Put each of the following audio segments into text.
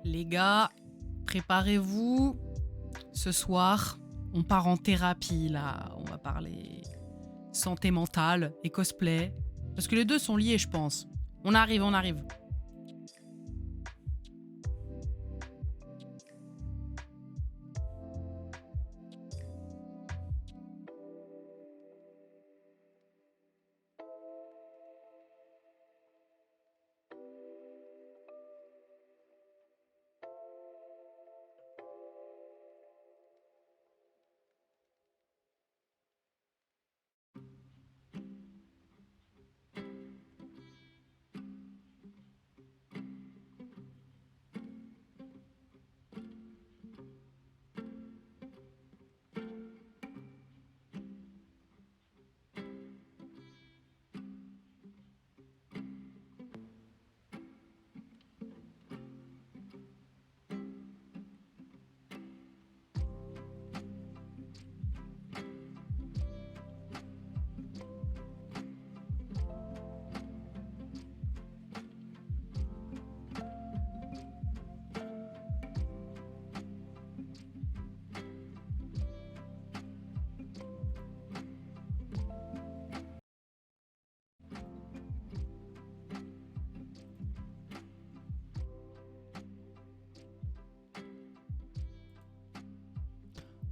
Les gars, préparez-vous. Ce soir, on part en thérapie, là. On va parler santé mentale et cosplay. Parce que les deux sont liés, je pense. On arrive.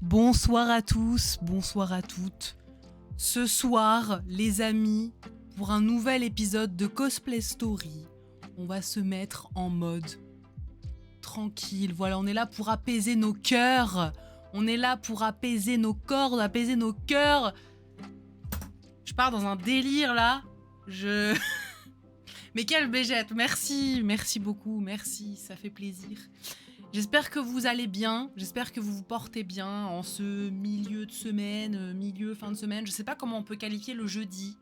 Bonsoir à tous, bonsoir à toutes. Ce soir, les amis, pour un nouvel épisode de Cosplay Story, on va se mettre en mode tranquille. Voilà, on est là pour apaiser nos cœurs. On est là pour apaiser nos corps, apaiser nos cœurs. Je pars dans un délire là. Mais quelle bégette, merci beaucoup, merci, ça fait plaisir. J'espère que vous allez bien, j'espère que vous vous portez bien en ce milieu de semaine, fin de semaine. Je sais pas comment on peut qualifier le jeudi.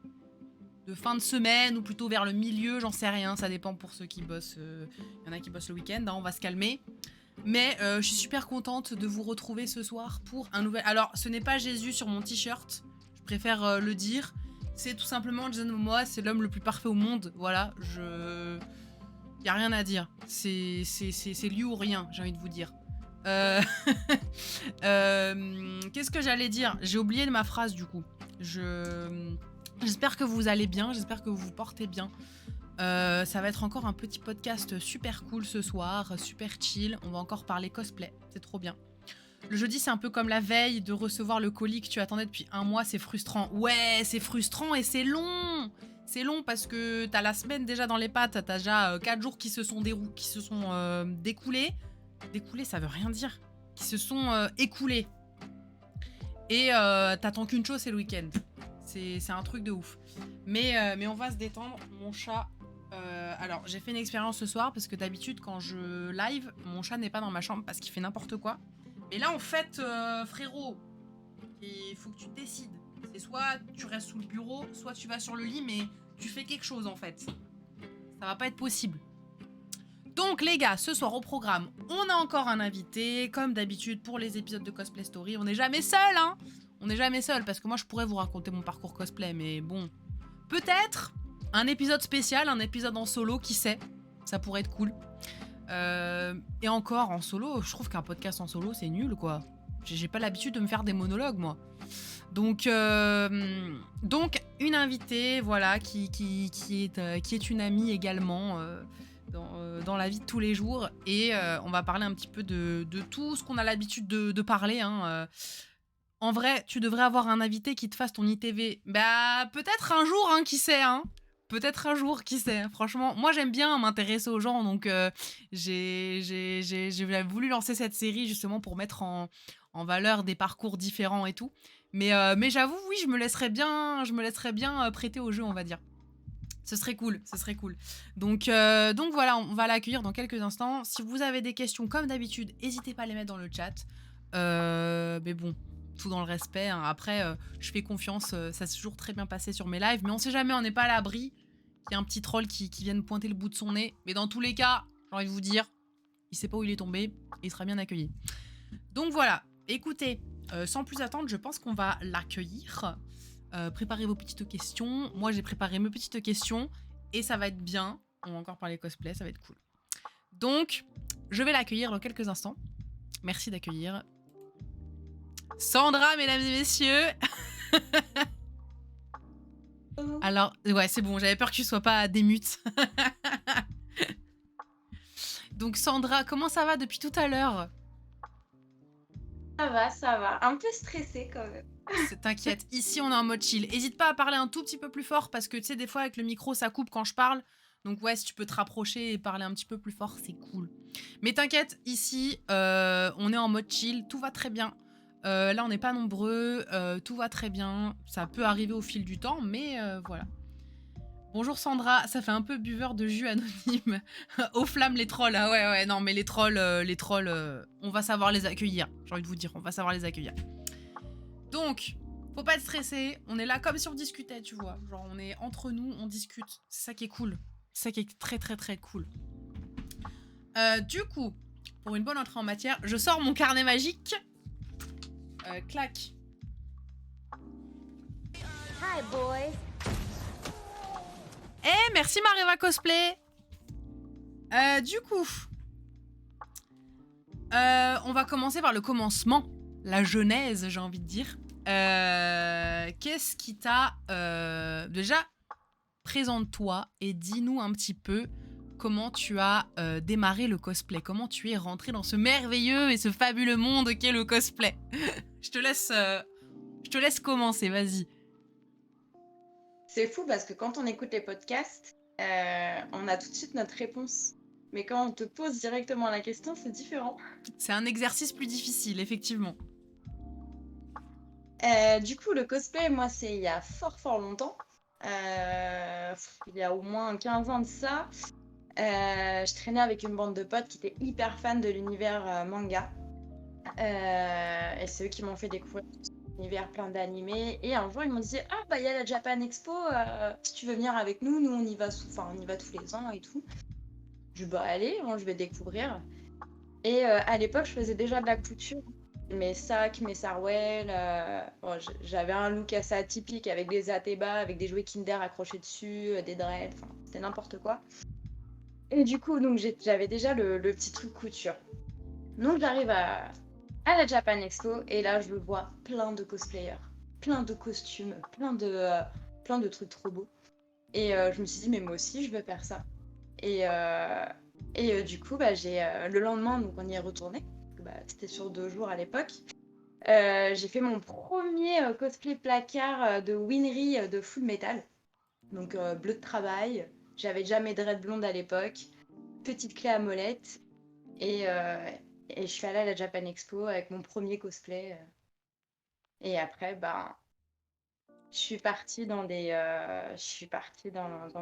De fin de semaine ou plutôt vers le milieu, j'en sais rien, ça dépend pour ceux qui bossent. Il y en a qui bossent le week-end, hein, on va se calmer. Mais je suis super contente de vous retrouver ce soir pour un nouvel... Alors, ce n'est pas Jésus sur mon t-shirt, je préfère le dire. C'est tout simplement Jason Momoa, c'est l'homme le plus parfait au monde. Voilà, y a rien à dire. C'est lui ou rien, j'ai envie de vous dire. Qu'est-ce que j'allais dire? J'ai oublié de ma phrase du coup. J'espère que vous allez bien, j'espère que vous vous portez bien. Ça va être encore un petit podcast super cool ce soir, super chill. On va encore parler cosplay, c'est trop bien. Le jeudi, c'est un peu comme la veille de recevoir le colis que tu attendais depuis un mois, c'est frustrant. Ouais, c'est frustrant et c'est long. C'est long parce que t'as la semaine déjà dans les pattes, t'as déjà 4 jours qui se sont découlés. Découlés, ça veut rien dire. Qui se sont écoulés. Et t'attends qu'une chose, c'est le week-end. C'est un truc de ouf. Mais on va se détendre. Mon chat... alors, j'ai fait une expérience ce soir parce que d'habitude, quand je live, mon chat n'est pas dans ma chambre parce qu'il fait n'importe quoi. Mais là, en fait, frérot, il faut que tu te décides. C'est soit tu restes sous le bureau, soit tu vas sur le lit, mais tu fais quelque chose, en fait. Ça va pas être possible. Donc, les gars, ce soir au programme, on a encore un invité. Comme d'habitude, pour les épisodes de Cosplay Story, on n'est jamais seul, hein. On n'est jamais seul, parce que moi, je pourrais vous raconter mon parcours cosplay, mais bon. Peut-être un épisode spécial, un épisode en solo, qui sait. Ça pourrait être cool. Et encore, en solo, je trouve qu'un podcast en solo, c'est nul, quoi. J'ai pas l'habitude de me faire des monologues, moi. Donc une invitée, voilà, qui est une amie également dans la vie de tous les jours. Et on va parler un petit peu de tout ce qu'on a l'habitude de parler, hein. En vrai, tu devrais avoir un invité qui te fasse ton ITV. Bah, peut-être un jour, hein, qui sait, hein. Peut-être un jour, qui sait. Franchement, moi j'aime bien m'intéresser aux gens, donc j'ai voulu lancer cette série justement pour mettre en valeur des parcours différents et tout. Mais j'avoue, oui, je me laisserais bien prêter au jeu, on va dire. Ce serait cool. Donc voilà, on va l'accueillir dans quelques instants. Si vous avez des questions, comme d'habitude, n'hésitez pas à les mettre dans le chat. Mais bon, tout dans le respect, hein. Après, je fais confiance, ça s'est toujours très bien passé sur mes lives, mais on sait jamais, on n'est pas à l'abri qu'il y a un petit troll qui vienne pointer le bout de son nez. Mais dans tous les cas, j'ai envie de vous dire, il sait pas où il est tombé, et il sera bien accueilli. Donc voilà, écoutez, sans plus attendre, je pense qu'on va l'accueillir. Préparez vos petites questions. Moi, j'ai préparé mes petites questions, et ça va être bien. On va encore parler cosplay, ça va être cool. Donc, je vais l'accueillir dans quelques instants. Merci d'accueillir Sandra, mesdames et messieurs. Alors, ouais, c'est bon, j'avais peur que tu sois pas démute. Donc Sandra, comment ça va depuis tout à l'heure? Ça va. Un peu stressée quand même. T'inquiète, ici on est en mode chill. Hésite pas à parler un tout petit peu plus fort parce que tu sais, des fois avec le micro ça coupe quand je parle. Donc ouais, si tu peux te rapprocher et parler un petit peu plus fort, c'est cool. Mais t'inquiète, ici on est en mode chill, tout va très bien. Là on n'est pas nombreux, tout va très bien. Ça peut arriver au fil du temps, mais voilà. Bonjour Sandra, ça fait un peu buveur de jus anonyme. Aux flammes les trolls, ah ouais, non mais les trolls, on va savoir les accueillir. J'ai envie de vous dire, on va savoir les accueillir. Donc, faut pas être stressé, on est là comme si on discutait, tu vois. Genre, on est entre nous, on discute. C'est ça qui est cool. C'est ça qui est très très très cool. Du coup, pour une bonne entrée en matière, je sors mon carnet magique. Clac. Hi, boys. Eh, merci Mariva Cosplay. Du coup, on va commencer par le commencement. La genèse, j'ai envie de dire. Qu'est-ce qui t'a... Déjà, présente-toi et dis-nous un petit peu comment tu as démarré le cosplay. Comment tu es rentré dans ce merveilleux et ce fabuleux monde qu'est le cosplay. Je te laisse commencer, vas-y. C'est fou parce que quand on écoute les podcasts, on a tout de suite notre réponse. Mais quand on te pose directement la question, c'est différent. C'est un exercice plus difficile, effectivement. Du coup, le cosplay, moi, c'est il y a fort longtemps. Il y a au moins 15 ans de ça. Je traînais avec une bande de potes qui étaient hyper fans de l'univers manga. Et c'est eux qui m'ont fait découvrir cet univers plein d'animés. Et un jour, ils m'ont dit « Ah, bah, il y a la Japan Expo, si tu veux venir avec nous, on y va, on y va tous les ans et tout. » Je dis « Bah, allez, moi, je vais découvrir. » Et à l'époque, je faisais déjà de la couture. Mes sacs, mes sarouels. Bon, j'avais un look assez atypique avec des atébas, avec des jouets Kinder accrochés dessus, des dreads, enfin, c'était n'importe quoi. Et du coup, donc j'avais déjà le petit truc couture. Donc j'arrive à la Japan Expo et là je vois plein de cosplayers, plein de costumes, plein de trucs trop beaux. Et je me suis dit mais moi aussi je veux faire ça. Et du coup j'ai le lendemain donc on y est retourné. C'était sur 2 jours à l'époque. J'ai fait mon premier cosplay placard de Winry de Full Metal. Donc bleu de travail. J'avais déjà mes dreads blondes à l'époque. Petite clé à molette. Et je suis allée à la Japan Expo avec mon premier cosplay. Et après, je suis partie dans dans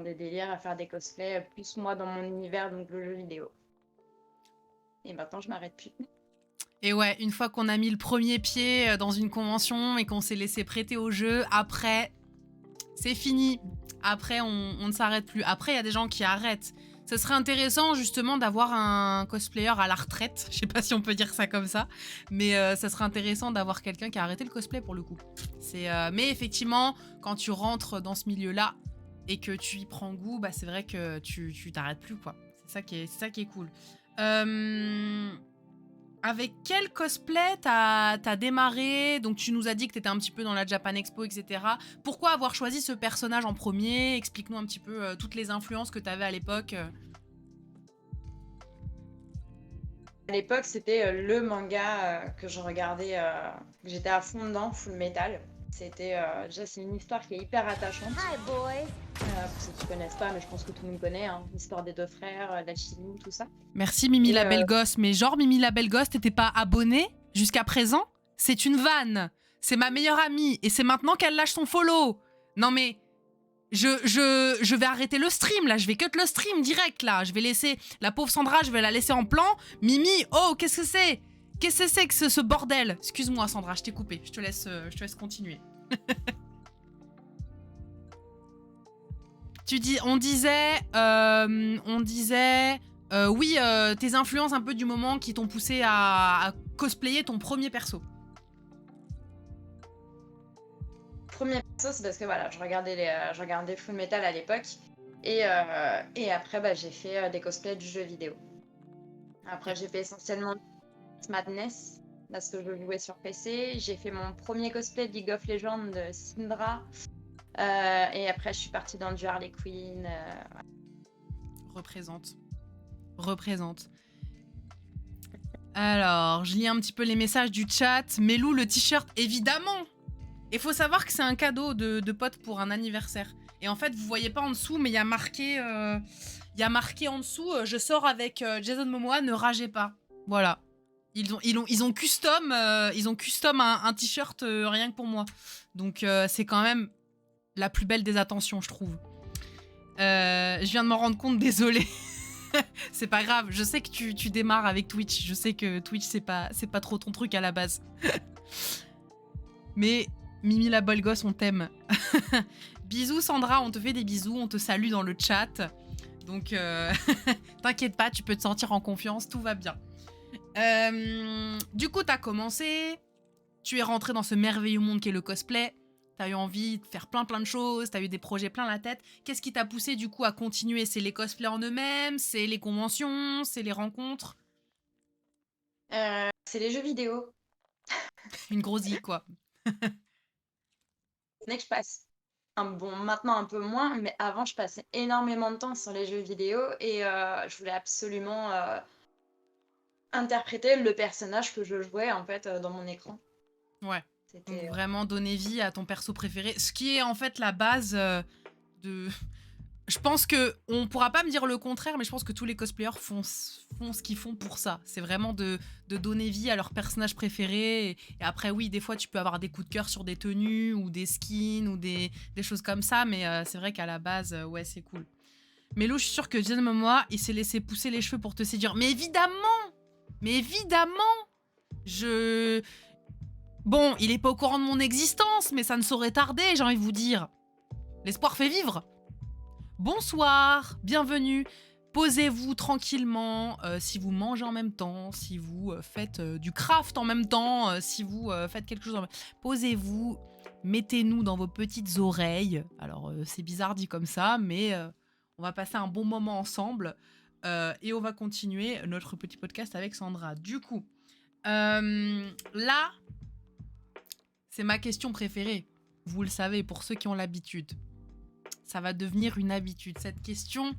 des délires à faire des cosplays, plus moi dans mon univers, donc le jeu vidéo. Et maintenant, je m'arrête plus. Et ouais, une fois qu'on a mis le premier pied dans une convention et qu'on s'est laissé prêter au jeu, après, c'est fini. Après, on ne s'arrête plus. Après, il y a des gens qui arrêtent. Ça serait intéressant justement d'avoir un cosplayer à la retraite. Je sais pas si on peut dire ça comme ça. Mais ça serait intéressant d'avoir quelqu'un qui a arrêté le cosplay pour le coup. Mais effectivement, quand tu rentres dans ce milieu-là et que tu y prends goût, c'est vrai que tu t'arrêtes plus, quoi. C'est ça qui est cool. Avec quel cosplay t'as démarré? Donc tu nous as dit que t'étais un petit peu dans la Japan Expo, etc. Pourquoi avoir choisi ce personnage en premier? Explique-nous un petit peu toutes les influences que t'avais à l'époque. À l'époque, c'était le manga que je regardais, que j'étais à fond dedans, Full Metal. C'était déjà c'est une histoire qui est hyper attachante. Hi, boys. Pour ceux qui connaissent pas, mais je pense que tout le monde connaît, hein, l'histoire des 2 frères, l'alchimie, tout ça. Merci Mimi Et, la belle gosse, mais genre Mimi la belle gosse, t'étais pas abonnée jusqu'à présent? C'est une vanne. C'est ma meilleure amie et c'est maintenant qu'elle lâche son follow. Non mais je vais arrêter le stream là, je vais cut le stream direct là. Je vais laisser la pauvre Sandra, je vais la laisser en plan. Mimi, oh qu'est-ce que c'est? Qu'est-ce que c'est que ce bordel? Excuse-moi Sandra, je t'ai coupé. Je te laisse continuer. On disait, oui, tes influences un peu du moment qui t'ont poussé à cosplayer ton premier perso. Premier perso, c'est parce que voilà, je regardais Full Metal à l'époque. Et après, j'ai fait des cosplays du jeu vidéo. Après, j'ai fait essentiellement Madness parce que je jouais sur PC. J'ai fait mon premier cosplay de League of Legends de Syndra. Et après, je suis partie dans du Harley Quinn. Représente. Alors, je lis un petit peu les messages du chat. Melou, le t-shirt, évidemment. Il faut savoir que c'est un cadeau de pote pour un anniversaire. Et en fait, vous voyez pas en dessous, mais il y a marqué en dessous, je sors avec Jason Momoa, ne ragez pas. Voilà. Ils ont custom un t-shirt rien que pour moi. Donc c'est quand même la plus belle des attentions, je trouve. Je viens de m'en rendre compte, désolé. C'est pas grave, je sais que tu démarres avec Twitch. Je sais que Twitch, c'est pas trop ton truc à la base. Mais Mimi la belle gosse, on t'aime. Bisous Sandra, on te fait des bisous, on te salue dans le chat. Donc t'inquiète pas, tu peux te sentir en confiance, tout va bien. Du coup, t'as commencé, tu es rentré dans ce merveilleux monde qu'est le cosplay. T'as eu envie de faire plein de choses, t'as eu des projets plein la tête. Qu'est-ce qui t'a poussé du coup à continuer? C'est les cosplays en eux-mêmes, c'est les conventions, c'est les rencontres? C'est les jeux vidéo. Une grosie quoi. C'est que je passe maintenant un peu moins, mais avant je passais énormément de temps sur les jeux vidéo et je voulais absolument interpréter le personnage que je jouais en fait dans mon écran. Ouais. Donc C'était vraiment donner vie à ton perso préféré, ce qui est en fait la base de... Je pense que on pourra pas me dire le contraire, mais je pense que tous les cosplayers font ce qu'ils font pour ça. C'est vraiment de donner vie à leur personnage préféré. Et après, oui, des fois, tu peux avoir des coups de cœur sur des tenues ou des skins ou des choses comme ça, mais c'est vrai qu'à la base, ouais, c'est cool. Mélo, je suis sûre que Jason Momoa, il s'est laissé pousser les cheveux pour te séduire. Mais évidemment, Bon, il est pas au courant de mon existence, mais ça ne saurait tarder, j'ai envie de vous dire. L'espoir fait vivre. Bonsoir, bienvenue. Posez-vous tranquillement, si vous mangez en même temps, si vous faites du craft en même temps, si vous faites quelque chose en même temps. Posez-vous, mettez-nous dans vos petites oreilles. Alors, c'est bizarre dit comme ça, mais on va passer un bon moment ensemble et on va continuer notre petit podcast avec Sandra. Du coup, là, c'est ma question préférée. Vous le savez, pour ceux qui ont l'habitude. Ça va devenir une habitude, cette question.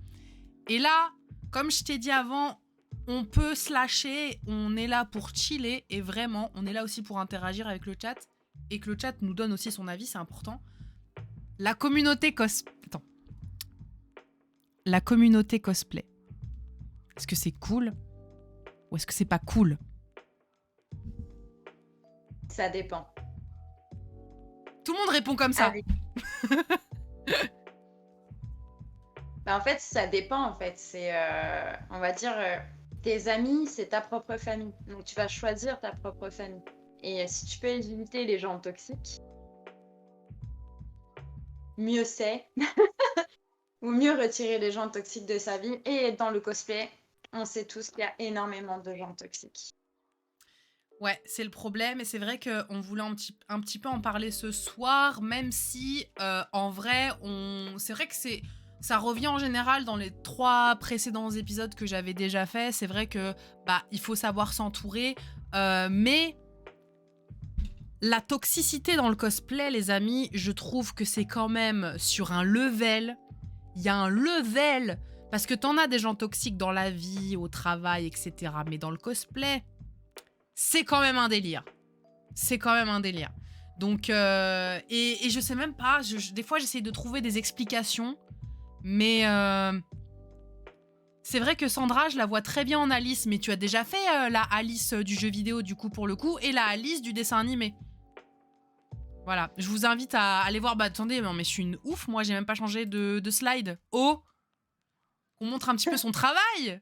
Et là, comme je t'ai dit avant, on peut se lâcher, on est là pour chiller, et vraiment, on est là aussi pour interagir avec le chat, et que le chat nous donne aussi son avis, c'est important. La communauté cosplay. Est-ce que c'est cool ou est-ce que c'est pas cool? Ça dépend. Tout le monde répond comme ça. Bah, en fait, ça dépend. En fait, c'est, on va dire, tes amis, c'est ta propre famille. Donc, tu vas choisir ta propre famille. Et si tu peux éviter les gens toxiques, mieux c'est. Ou mieux retirer les gens toxiques de sa vie. Et dans le cosplay, on sait tous qu'il y a énormément de gens toxiques. Ouais, c'est le problème, et c'est vrai qu'on voulait un petit peu en parler ce soir, même si, en vrai, c'est vrai que ça revient en général dans les 3 précédents épisodes que j'avais déjà fait. C'est vrai que il faut savoir s'entourer, mais la toxicité dans le cosplay, les amis, je trouve que c'est quand même sur un level. Il y a un level, parce que t'en as des gens toxiques dans la vie, au travail, etc. Mais dans le cosplay, c'est quand même un délire. Donc, et je sais même pas, des fois j'essaye de trouver des explications, mais c'est vrai que Sandra, je la vois très bien en Alice, mais tu as déjà fait la Alice du jeu vidéo du coup pour le coup, et la Alice du dessin animé. Voilà, je vous invite à aller voir, attendez, mais je suis une ouf, moi j'ai même pas changé de slide. Oh, on montre un petit peu son travail.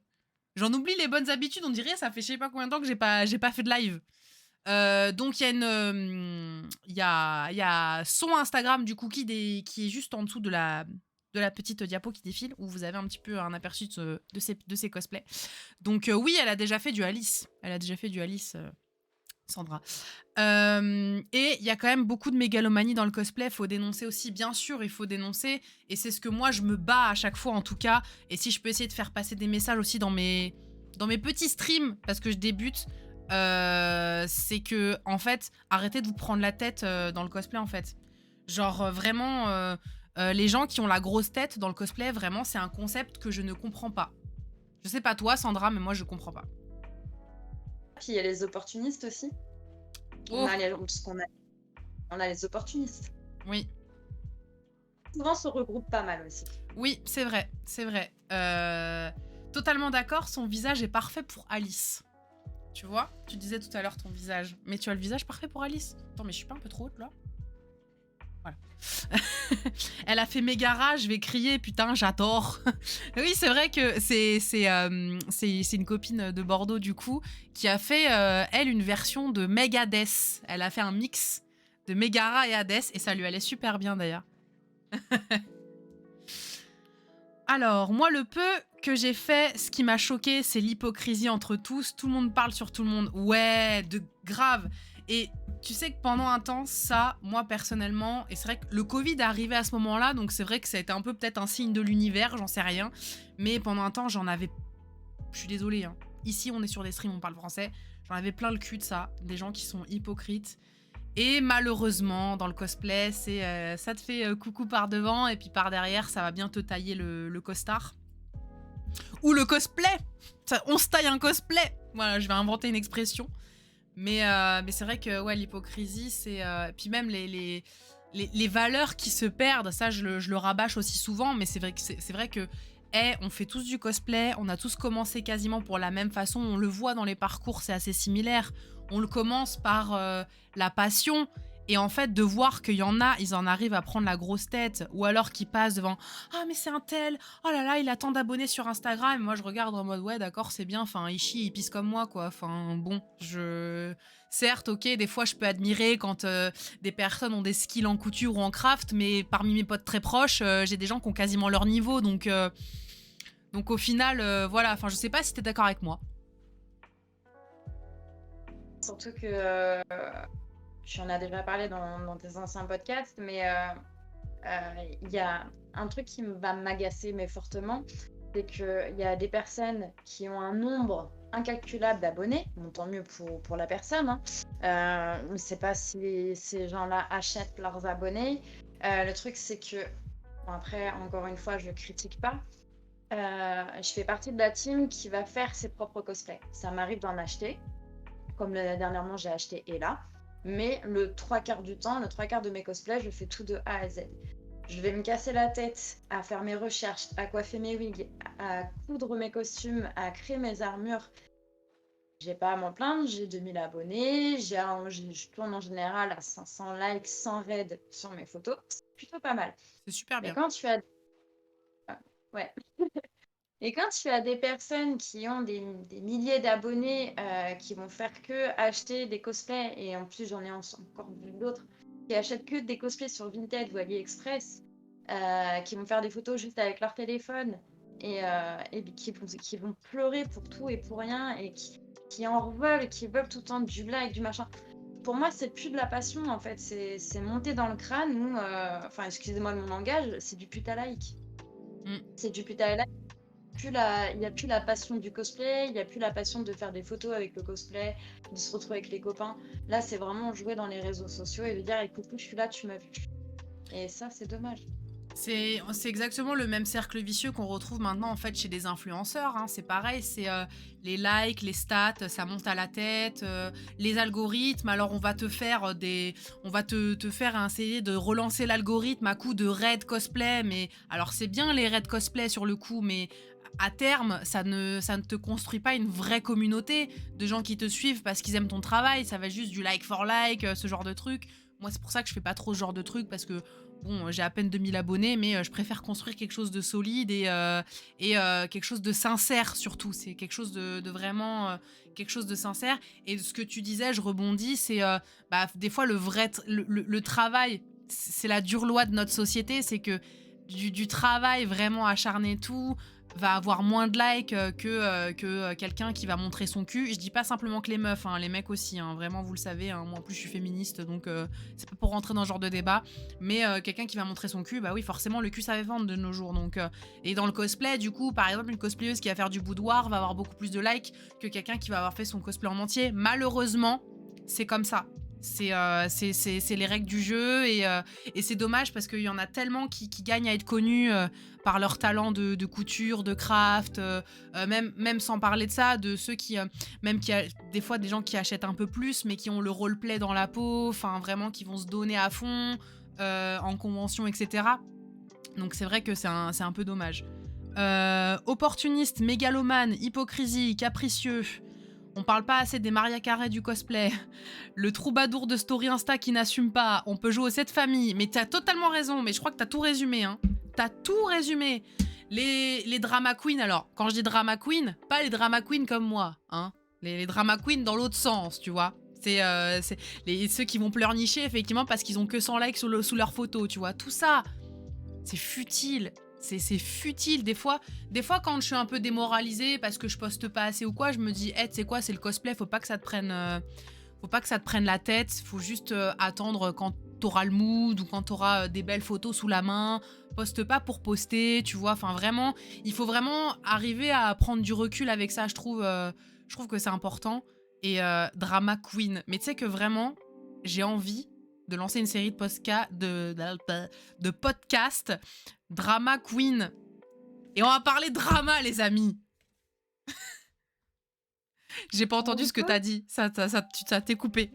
J'en oublie les bonnes habitudes, on dirait, ça fait je sais pas combien de temps que j'ai pas fait de live. Donc il y a son Instagram du cookie qui est juste en dessous de la petite diapo qui défile, où vous avez un petit peu un aperçu de ses cosplays. Donc oui, elle a déjà fait du Alice. Sandra. Et il y a quand même beaucoup de mégalomanie dans le cosplay, faut dénoncer aussi, bien sûr, il faut dénoncer, et c'est ce que moi je me bats à chaque fois en tout cas, et si je peux essayer de faire passer des messages aussi dans mes dans mes petits streams, parce que je débute, c'est que, en fait, arrêtez de vous prendre la tête dans le cosplay, en fait. Genre, vraiment, les gens qui ont la grosse tête dans le cosplay, vraiment, c'est un concept que je ne comprends pas. Je sais pas toi, Sandra, mais moi, je comprends pas. Puis il y a les opportunistes aussi. Oh, On a les opportunistes. oui. Souvent, se regroupent pas mal aussi. Oui, c'est vrai, c'est vrai. Totalement d'accord, son visage est parfait pour Alice. Tu vois? Tu disais tout à l'heure ton visage. Mais tu as le visage parfait pour Alice. Attends, mais je suis pas un peu trop haute, là? Voilà. Elle a fait Mégara, je vais crier, putain, j'adore. Oui, c'est vrai que c'est une copine de Bordeaux, du coup, qui a fait, elle, une version de Megadeth. Elle a fait un mix de Mégara et Hades, et ça lui allait super bien, d'ailleurs. Alors, moi, le peu que j'ai fait, ce qui m'a choqué, c'est l'hypocrisie entre tous. Tout le monde parle sur tout le monde. Ouais, de grave. Et tu sais que pendant un temps, ça, moi, personnellement, et c'est vrai que le Covid est arrivé à ce moment-là, donc c'est vrai que ça a été un peu peut-être un signe de l'univers, j'en sais rien. Mais pendant un temps, j'en avais... Je suis désolée, hein. Ici, on est sur des streams, on parle français. J'en avais plein le cul de ça. Des gens qui sont hypocrites. Et malheureusement, dans le cosplay, c'est ça te fait coucou par devant et puis par derrière, ça va bien te tailler le costard. Ou le cosplay. On se taille un cosplay. Voilà, je vais inventer une expression. Mais c'est vrai que ouais, l'hypocrisie, c'est... puis même les valeurs qui se perdent, ça, je le rabâche aussi souvent, mais c'est vrai que on fait tous du cosplay, on a tous commencé quasiment pour la même façon, on le voit dans les parcours, c'est assez similaire. On le commence par la passion, et en fait, de voir qu'il y en a, ils en arrivent à prendre la grosse tête, ou alors qu'ils passent devant « Ah, mais c'est un tel, oh là là, il a tant d'abonnés sur Instagram », et moi je regarde en mode « Ouais, d'accord, c'est bien, enfin, il chie, il pisse comme moi, quoi, enfin, bon, Certes, ok, des fois je peux admirer quand des personnes ont des skills en couture ou en craft, mais parmi mes potes très proches, j'ai des gens qui ont quasiment leur niveau, donc au final, voilà, enfin, je sais pas si t'es d'accord avec moi. Surtout que tu en as déjà parlé dans tes anciens podcasts, mais il y a un truc qui va m'agacer mais fortement, c'est qu'il y a des personnes qui ont un nombre incalculable d'abonnés, bon, tant mieux pour la personne, hein. Je ne sais pas si ces gens-là achètent leurs abonnés. Le truc, c'est que, bon, après, encore une fois, je critique pas. Je fais partie de la team qui va faire ses propres cosplays. Ça m'arrive d'en acheter, comme dernièrement j'ai acheté Ella, mais le trois quarts du temps, le trois quarts de mes cosplays, je fais tout de A à Z. Je vais me casser la tête à faire mes recherches, à coiffer mes wigs, à coudre mes costumes, à créer mes armures. J'ai pas à m'en plaindre, j'ai 2000 abonnés, je tourne en général à 500 likes, 100 raids sur mes photos. C'est plutôt pas mal. C'est super Mais bien. quand tu as... Ouais. Et quand tu as des personnes qui ont des milliers d'abonnés qui vont faire que acheter des cosplays, et en plus j'en ai encore vu d'autres qui achètent que des cosplays sur Vinted ou AliExpress, qui vont faire des photos juste avec leur téléphone et qui vont pleurer pour tout et pour rien et qui en veulent, qui veulent tout le temps du like, du machin. Pour moi, c'est plus de la passion en fait, c'est monter dans le crâne ou, enfin, excusez-moi de mon langage, c'est du puta-like. C'est du puta-like. Il n'y a plus la passion du cosplay, il n'y a plus la passion de faire des photos avec le cosplay, de se retrouver avec les copains. Là, c'est vraiment jouer dans les réseaux sociaux et de dire écoute, je suis là, tu m'as vu. Et ça, c'est dommage. C'est exactement le même cercle vicieux qu'on retrouve maintenant en fait chez des influenceurs, hein. C'est pareil, c'est les likes, les stats, ça monte à la tête, les algorithmes. Alors on va te faire on va te faire essayer de relancer l'algorithme à coup de raid cosplay, mais alors c'est bien les raids cosplay sur le coup, mais à terme, ça ne te construit pas une vraie communauté de gens qui te suivent parce qu'ils aiment ton travail. Ça va juste du like for like, ce genre de truc. Moi, c'est pour ça que je fais pas trop ce genre de truc parce que bon, j'ai à peine 2000 abonnés, mais je préfère construire quelque chose de solide et quelque chose de sincère surtout. C'est quelque chose de vraiment quelque chose de sincère. Et ce que tu disais, je rebondis, c'est des fois le travail, c'est la dure loi de notre société, c'est que du travail vraiment acharné tout, va avoir moins de likes que quelqu'un qui va montrer son cul. Je dis pas simplement que les meufs, hein, les mecs aussi, hein, vraiment vous le savez, hein, moi en plus je suis féministe donc c'est pas pour rentrer dans ce genre de débat, mais quelqu'un qui va montrer son cul, bah oui forcément le cul ça va vendre de nos jours donc et dans le cosplay du coup par exemple une cosplayeuse qui va faire du boudoir va avoir beaucoup plus de likes que quelqu'un qui va avoir fait son cosplay en entier. Malheureusement c'est comme ça. C'est les règles du jeu et c'est dommage parce qu'il y en a tellement qui gagnent à être connus par leur talent de couture, de craft, même sans parler de ça, de ceux qui, des fois des gens qui achètent un peu plus mais qui ont le roleplay dans la peau, enfin vraiment qui vont se donner à fond en convention, etc. Donc c'est vrai que c'est un peu dommage. Opportuniste, mégalomane, hypocrisie, capricieux. On parle pas assez des Maria Carré du cosplay. Le troubadour de story Insta qui n'assume pas. On peut jouer aux 7 familles. Mais t'as totalement raison. Mais je crois que t'as tout résumé. Hein. T'as tout résumé. Les drama queens, alors, quand je dis drama queen, pas les drama queens comme moi. Hein. Les drama queens dans l'autre sens, tu vois. C'est ceux qui vont pleurnicher, effectivement, parce qu'ils ont que 100 likes sous leur photo, tu vois. Tout ça, c'est futile. C'est futile. Des fois, quand je suis un peu démoralisée parce que je poste pas assez ou quoi, je me dis, hey, tu sais quoi, c'est le cosplay, faut pas que ça te prenne la tête. Faut juste attendre quand t'auras le mood ou quand t'auras des belles photos sous la main. Poste pas pour poster, tu vois. Enfin, vraiment, il faut vraiment arriver à prendre du recul avec ça. Je trouve que c'est important. Et drama queen. Mais tu sais que vraiment, j'ai envie de lancer une série de podcasts drama queen. Et on va parler drama, les amis. J'ai pas entendu ce que t'as dit. Ça t'est coupé.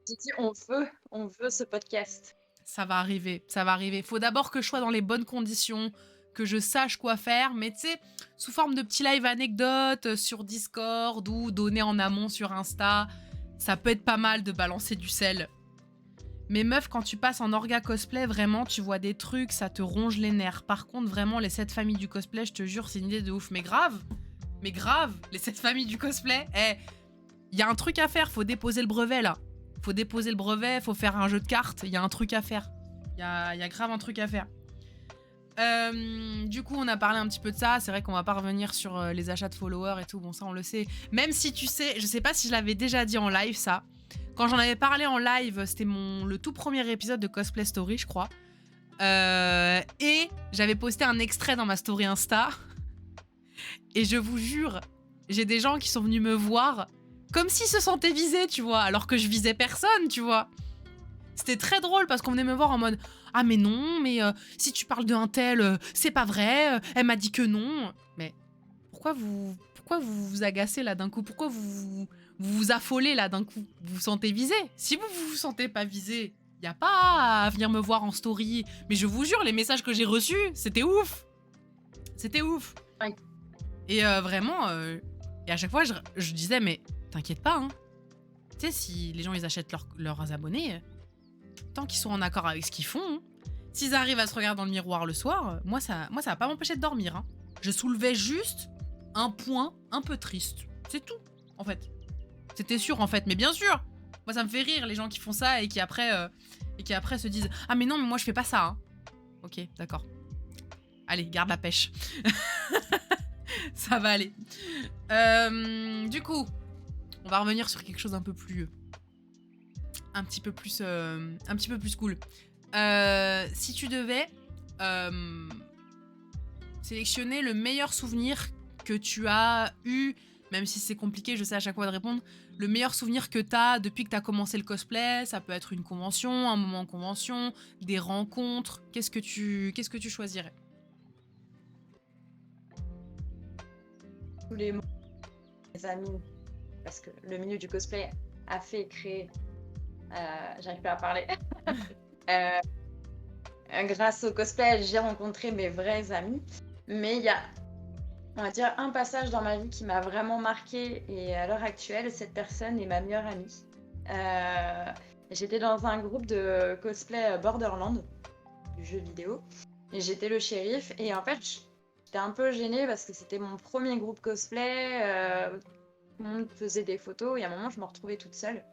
J'ai dit on veut ce podcast. Ça va arriver. Faut d'abord que je sois dans les bonnes conditions, que je sache quoi faire, mais tu sais, sous forme de petits live anecdotes sur Discord ou donner en amont sur Insta. Ça peut être pas mal de balancer du sel. Mais meuf, quand tu passes en orga cosplay, vraiment, tu vois des trucs, ça te ronge les nerfs. Par contre, vraiment, les 7 familles du cosplay, je te jure, c'est une idée de ouf. Mais grave, les 7 familles du cosplay, y a un truc à faire, faut déposer le brevet, là. Faut déposer le brevet, faut faire un jeu de cartes, y a un truc à faire. Y a grave un truc à faire. Du coup, on a parlé un petit peu de ça. C'est vrai qu'on va pas revenir sur les achats de followers et tout. Bon, ça, on le sait. Même si tu sais, je sais pas si je l'avais déjà dit en live, ça. Quand j'en avais parlé en live, c'était le tout premier épisode de Cosplay Story, je crois. Et j'avais posté un extrait dans ma story Insta. Et je vous jure, j'ai des gens qui sont venus me voir comme s'ils se sentaient visés, tu vois, alors que je visais personne, tu vois. C'était très drôle parce qu'on venait me voir en mode « Ah mais non, mais si tu parles d'un tel, c'est pas vrai, elle m'a dit que non. » Mais pourquoi vous vous agacez là d'un coup? Pourquoi vous vous affolez là d'un coup? Vous vous sentez visé? Si vous sentez pas visé, y a pas à venir me voir en story. Mais je vous jure, les messages que j'ai reçus, c'était ouf. C'était ouf. Ouais. Et vraiment, et à chaque fois, je disais, mais t'inquiète pas, hein. Tu sais, si les gens ils achètent leurs abonnés, tant qu'ils sont en accord avec ce qu'ils font, hein, s'ils arrivent à se regarder dans le miroir le soir, moi ça va pas m'empêcher de dormir. Hein. Je soulevais juste un point un peu triste. C'est tout, en fait. C'était sûr, en fait. Mais bien sûr, moi ça me fait rire les gens qui font ça et qui après se disent « Ah mais non, mais moi je fais pas ça. Hein. » Ok, d'accord. Allez, garde la pêche. Ça va aller. Du coup, on va revenir sur quelque chose un peu plus... un petit peu plus cool. Si tu devais sélectionner le meilleur souvenir que tu as eu, même si c'est compliqué, je sais à chaque fois de répondre, le meilleur souvenir que tu as depuis que tu as commencé le cosplay, ça peut être une convention, un moment en convention, des rencontres, qu'est-ce que tu choisirais? Tous les mots, mes amis, parce que le milieu du cosplay a fait créer, j'arrive pas à parler, grâce au cosplay, j'ai rencontré mes vrais amis, mais il y a, on va dire, un passage dans ma vie qui m'a vraiment marqué et à l'heure actuelle, cette personne est ma meilleure amie. J'étais dans un groupe de cosplay Borderlands, du jeu vidéo, et j'étais le shérif, et en fait, j'étais un peu gênée parce que c'était mon premier groupe cosplay, tout le monde faisait des photos, et à un moment, je me retrouvais toute seule,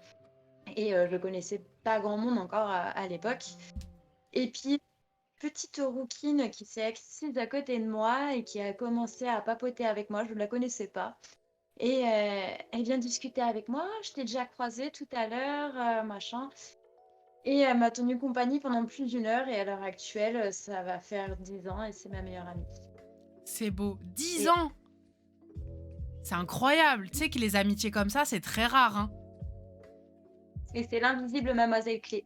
et je connaissais pas grand monde encore à l'époque. Et puis, petite rouquine qui s'est assise à côté de moi et qui a commencé à papoter avec moi. Je ne la connaissais pas. Et elle vient discuter avec moi. Je t'ai déjà croisée tout à l'heure, machin. Et elle m'a tenu compagnie pendant plus d'une heure. Et à l'heure actuelle, ça va faire 10 ans et c'est ma meilleure amie. C'est beau. 10 Et, ans. C'est incroyable. Tu sais que les amitiés comme ça, c'est très rare. Hein. et c'est l'invisible Mademoiselle Clé.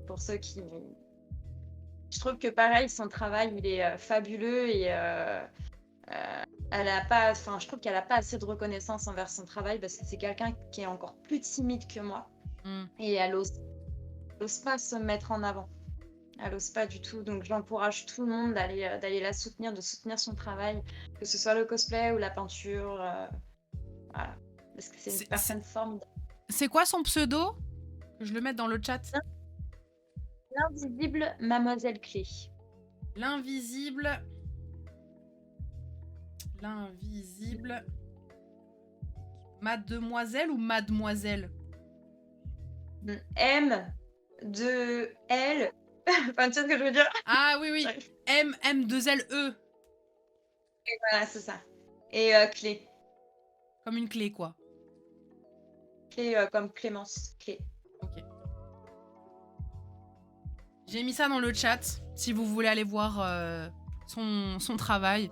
Pour ceux qui... Je trouve que pareil, son travail, il est fabuleux et elle a pas, enfin, je trouve qu'elle a pas assez de reconnaissance envers son travail parce que c'est quelqu'un qui est encore plus timide que moi Mm. et elle ose pas se mettre en avant. Elle ose pas du tout, donc j'encourage tout le monde d'aller la soutenir, de soutenir son travail, que ce soit le cosplay ou la peinture, voilà, parce que c'est une personne formidable. C'est quoi son pseudo? Que je le mette dans le chat. L'invisible Mademoiselle Clé. L'invisible. L'invisible. Mademoiselle ou mademoiselle? M de L. Enfin, tu sais ce que je veux dire? Ah oui, oui. M2LE. Et voilà, c'est ça. Et Clé. Comme une clé, quoi. Clé comme Clémence. Clé. Ok. J'ai mis ça dans le chat, si vous voulez aller voir son travail.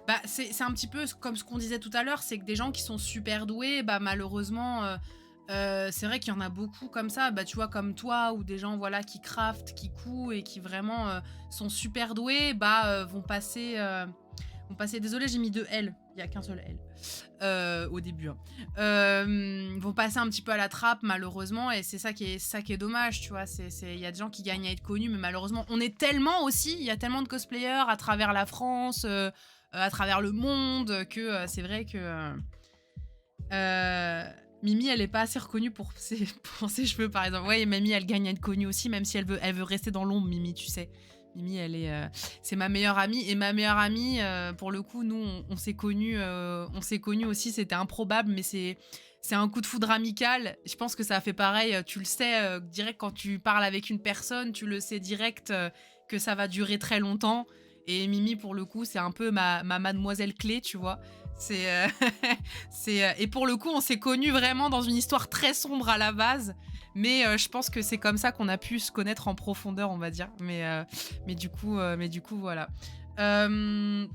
Bah, c'est un petit peu comme ce qu'on disait tout à l'heure, c'est que des gens qui sont super doués, bah malheureusement, c'est vrai qu'il y en a beaucoup comme ça, bah tu vois, comme toi, ou des gens voilà qui craftent, qui couent et qui vraiment sont super doués, bah vont passer... désolé, j'ai mis 2 L, il n'y a qu'un seul L au début. Hein. Vont passer un petit peu à la trappe, malheureusement, et c'est ça qui est dommage, tu vois. Il y a des gens qui gagnent à être connus, mais malheureusement, on est tellement aussi, il y a tellement de cosplayers à travers la France, à travers le monde, que c'est vrai que Mimi, elle est pas assez reconnue pour ses cheveux, par exemple. Ouais, Mimi, elle gagne à être connue aussi, même si elle veut rester dans l'ombre, Mimi, tu sais. Mimi, c'est ma meilleure amie. Et ma meilleure amie, pour le coup, nous, on s'est connus aussi. C'était improbable, mais c'est un coup de foudre amical. Je pense que ça a fait pareil. Tu le sais, direct quand tu parles avec une personne, tu le sais direct que ça va durer très longtemps. Et Mimi, pour le coup, c'est un peu ma mademoiselle clé, tu vois. Et pour le coup, on s'est connus vraiment dans une histoire très sombre à la base. Mais je pense que c'est comme ça qu'on a pu se connaître en profondeur, on va dire. Mais du coup, voilà. Les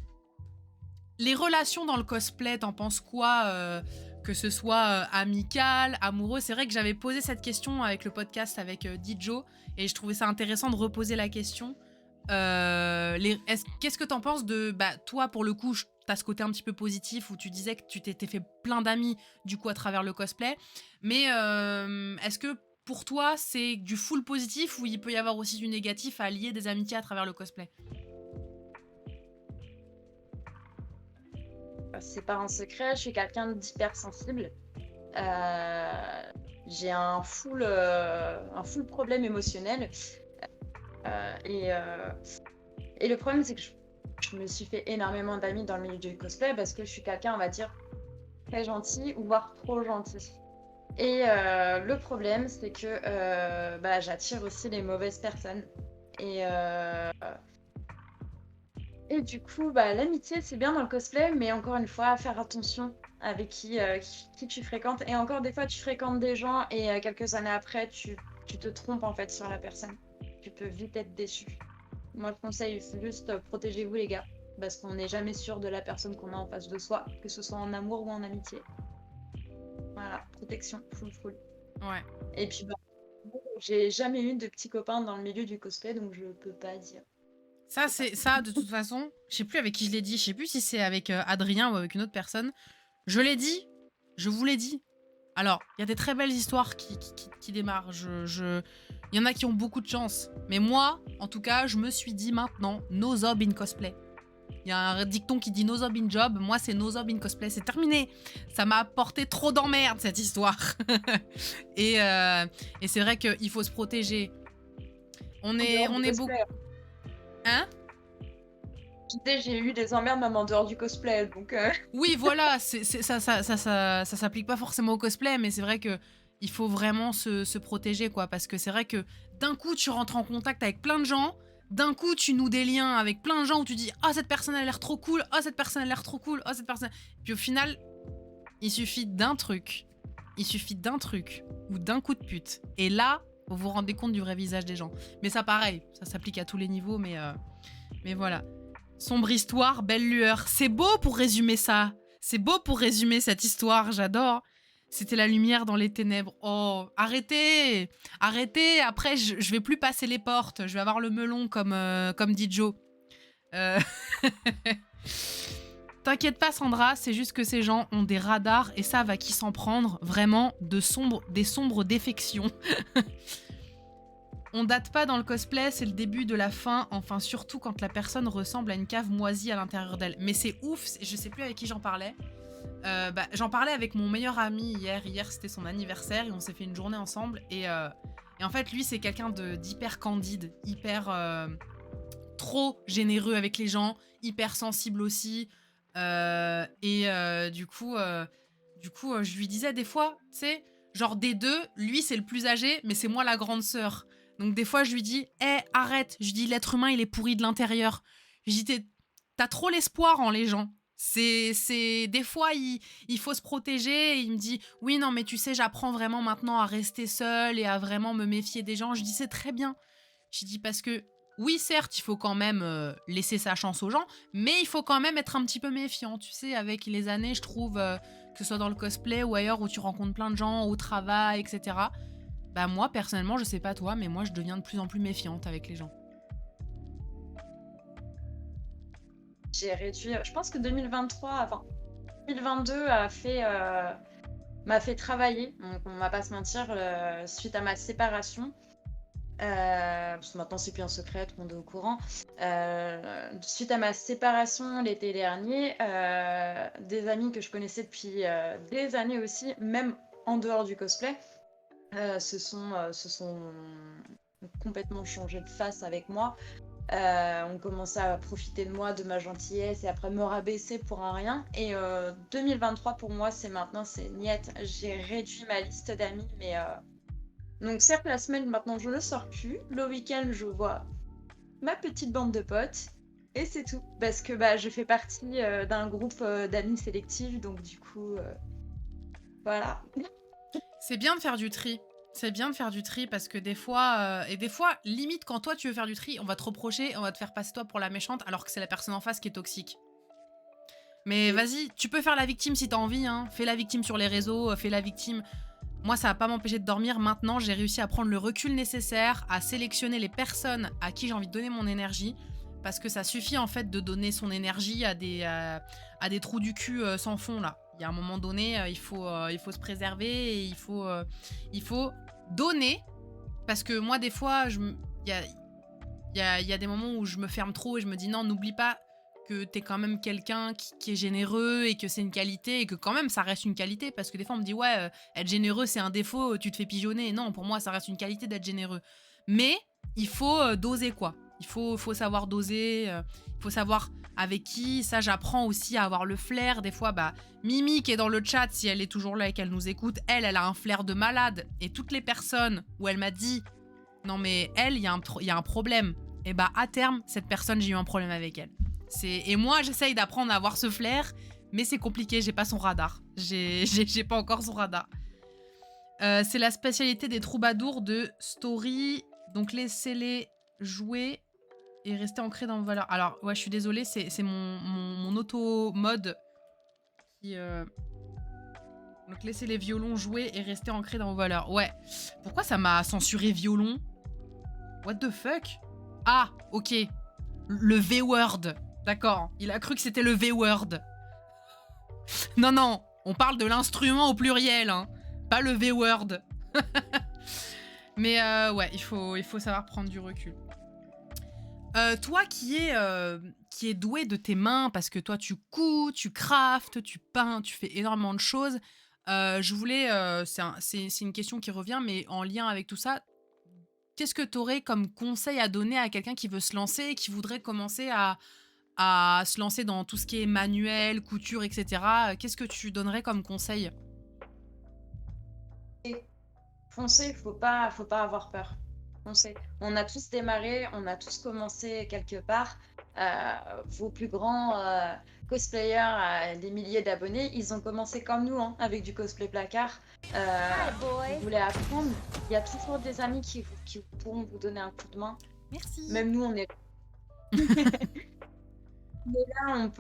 relations dans le cosplay, t'en penses quoi que ce soit amical, amoureux? C'est vrai que j'avais posé cette question avec le podcast avec Dijo. Et je trouvais ça intéressant de reposer la question. Qu'est-ce que t'en penses de... Bah, toi, pour le coup, t'as ce côté un petit peu positif où tu disais que tu t'étais fait plein d'amis, du coup, à travers le cosplay. Mais est-ce que pour toi, c'est du full positif ou il peut y avoir aussi du négatif à lier des amitiés à travers le cosplay? C'est pas un secret, je suis quelqu'un d'hypersensible. J'ai un full problème émotionnel. Et le problème, c'est que je me suis fait énormément d'amis dans le milieu du cosplay parce que je suis quelqu'un, on va dire, très gentil ou voire trop gentil. Et le problème, c'est que j'attire aussi les mauvaises personnes. Et du coup, l'amitié, c'est bien dans le cosplay, mais encore une fois, faire attention avec qui tu fréquentes. Et encore des fois, tu fréquentes des gens et quelques années après, tu te trompes en fait sur la personne. Tu peux vite être déçu. Moi, je conseille juste protégez-vous les gars, parce qu'on n'est jamais sûr de la personne qu'on a en face de soi, que ce soit en amour ou en amitié. Voilà, protection, full. Ouais. Et puis, j'ai jamais eu de petits copains dans le milieu du cosplay, donc je peux pas dire. Ça, de toute façon, je sais plus avec qui je l'ai dit, je sais plus si c'est avec Adrien ou avec une autre personne. Je l'ai dit, je vous l'ai dit. Alors, il y a des très belles histoires qui démarrent. Il y en a qui ont beaucoup de chance. Mais moi, en tout cas, je me suis dit maintenant, no job in cosplay. Il y a un dicton qui dit no job in job. Moi, c'est no job in cosplay. C'est terminé. Ça m'a apporté trop d'emmerdes, cette histoire. et c'est vrai qu'il faut se protéger. On est beaucoup... Hein? J'ai eu des emmerdes même en dehors du cosplay, donc... Oui, voilà, ça s'applique pas forcément au cosplay, mais c'est vrai que il faut vraiment se protéger, quoi, parce que c'est vrai que d'un coup, tu rentres en contact avec plein de gens, d'un coup, tu noues des liens avec plein de gens où tu dis « Oh, cette personne a l'air trop cool. Oh, cette personne a l'air trop cool. Oh, cette personne... » Puis au final, il suffit d'un truc. Il suffit d'un truc ou d'un coup de pute. Et là, vous vous rendez compte du vrai visage des gens. Mais ça, pareil, ça s'applique à tous les niveaux, mais voilà. Sombre histoire, belle lueur. C'est beau pour résumer ça. C'est beau pour résumer cette histoire, j'adore. C'était la lumière dans les ténèbres. Oh, arrêtez! Arrêtez! Après, je vais plus passer les portes. Je vais avoir le melon comme dit Joe. T'inquiète pas, Sandra, c'est juste que ces gens ont des radars et savent à qui s'en prendre. Vraiment, des sombres défections. On date pas dans le cosplay, c'est le début de la fin. Enfin, surtout quand la personne ressemble à une cave moisie à l'intérieur d'elle. Mais c'est ouf, je sais plus avec qui j'en parlais. J'en parlais avec mon meilleur ami hier. Hier, c'était son anniversaire et on s'est fait une journée ensemble. Et en fait, lui, c'est quelqu'un d'hyper candide, hyper trop généreux avec les gens, hyper sensible aussi. Du coup, je lui disais des fois, tu sais, genre des deux, lui, c'est le plus âgé, mais c'est moi la grande sœur. Donc des fois, je lui dis, hé, arrête. Je dis, l'être humain, il est pourri de l'intérieur. Je dis, t'as trop l'espoir en les gens. Des fois, il faut se protéger. Et il me dit, oui, non, mais tu sais, j'apprends vraiment maintenant à rester seule et à vraiment me méfier des gens. Je dis, c'est très bien. Je dis, parce que, oui, certes, il faut quand même laisser sa chance aux gens, mais il faut quand même être un petit peu méfiant. Tu sais, avec les années, je trouve, que ce soit dans le cosplay ou ailleurs où tu rencontres plein de gens, au travail, etc. Bah moi, personnellement, je sais pas toi, mais moi, je deviens de plus en plus méfiante avec les gens. J'ai réduit. Je pense que 2023, enfin 2022 m'a fait travailler. Donc on va pas se mentir, suite à ma séparation. Parce que maintenant c'est plus un secret, tout le monde est au courant. Suite à ma séparation l'été dernier, des amis que je connaissais depuis des années aussi, même en dehors du cosplay, se sont complètement changés de face avec moi. On commençait à profiter de moi, de ma gentillesse et après me rabaisser pour un rien. Et 2023 pour moi, c'est maintenant, c'est niette. J'ai réduit ma liste d'amis, mais donc certes la semaine maintenant je ne sors plus. Le week-end je vois ma petite bande de potes et c'est tout. Parce que bah je fais partie d'un groupe d'amis sélectifs, donc du coup voilà. C'est bien de faire du tri. C'est bien de faire du tri parce que des fois, limite, quand toi tu veux faire du tri, on va te reprocher, on va te faire passer toi pour la méchante alors que c'est la personne en face qui est toxique. Mais vas-y, tu peux faire la victime si t'as envie, hein. Fais la victime sur les réseaux, fais la victime. Moi, ça va pas m'empêcher de dormir. Maintenant, j'ai réussi à prendre le recul nécessaire, à sélectionner les personnes à qui j'ai envie de donner mon énergie. Parce que ça suffit en fait de donner son énergie à des trous du cul sans fond là. Il y a un moment donné, il faut se préserver et il faut donner. Parce que moi, des fois, il y a des moments où je me ferme trop et je me dis non, n'oublie pas que t'es quand même quelqu'un qui est généreux et que c'est une qualité et que quand même ça reste une qualité. Parce que des fois, on me dit ouais, être généreux c'est un défaut, tu te fais pigeonner. Non, pour moi, ça reste une qualité d'être généreux. Mais il faut doser quoi. Il faut savoir doser, il faut savoir avec qui. Ça, j'apprends aussi à avoir le flair. Des fois, bah, Mimi qui est dans le chat, si elle est toujours là et qu'elle nous écoute, elle a un flair de malade. Et toutes les personnes où elle m'a dit non mais elle, il y a un problème. Et bah à terme, cette personne, j'ai eu un problème avec elle. Et moi, j'essaye d'apprendre à avoir ce flair, mais c'est compliqué, j'ai pas son radar. J'ai pas encore son radar. C'est la spécialité des troubadours de Story, donc laissez-les jouer et rester ancrés dans vos valeurs. Alors, ouais, je suis désolée, c'est mon auto-mode qui... Donc, laissez les violons jouer et rester ancrés dans vos valeurs. Ouais. Pourquoi ça m'a censuré violon? What the fuck? Ah, ok. Le V-word. D'accord. Il a cru que c'était le V-word. Non, non. On parle de l'instrument au pluriel, hein. Pas le V-word. Mais ouais, il faut savoir prendre du recul. Toi qui est doué de tes mains, parce que toi tu couds, tu craftes, tu peins, tu fais énormément de choses. Je voulais, c'est une question qui revient, mais en lien avec tout ça, qu'est-ce que tu aurais comme conseil à donner à quelqu'un qui veut se lancer et qui voudrait commencer à se lancer dans tout ce qui est manuel, couture, etc. Qu'est-ce que tu donnerais comme conseil? Et foncer, faut pas avoir peur. foncez. On a tous démarré, on a tous commencé quelque part. Vos plus grands cosplayers, des milliers d'abonnés, ils ont commencé comme nous, hein, avec du cosplay placard. Vous voulez apprendre, il y a toujours des amis qui pourront vous donner un coup de main. Merci. Même nous, on est... Mais là,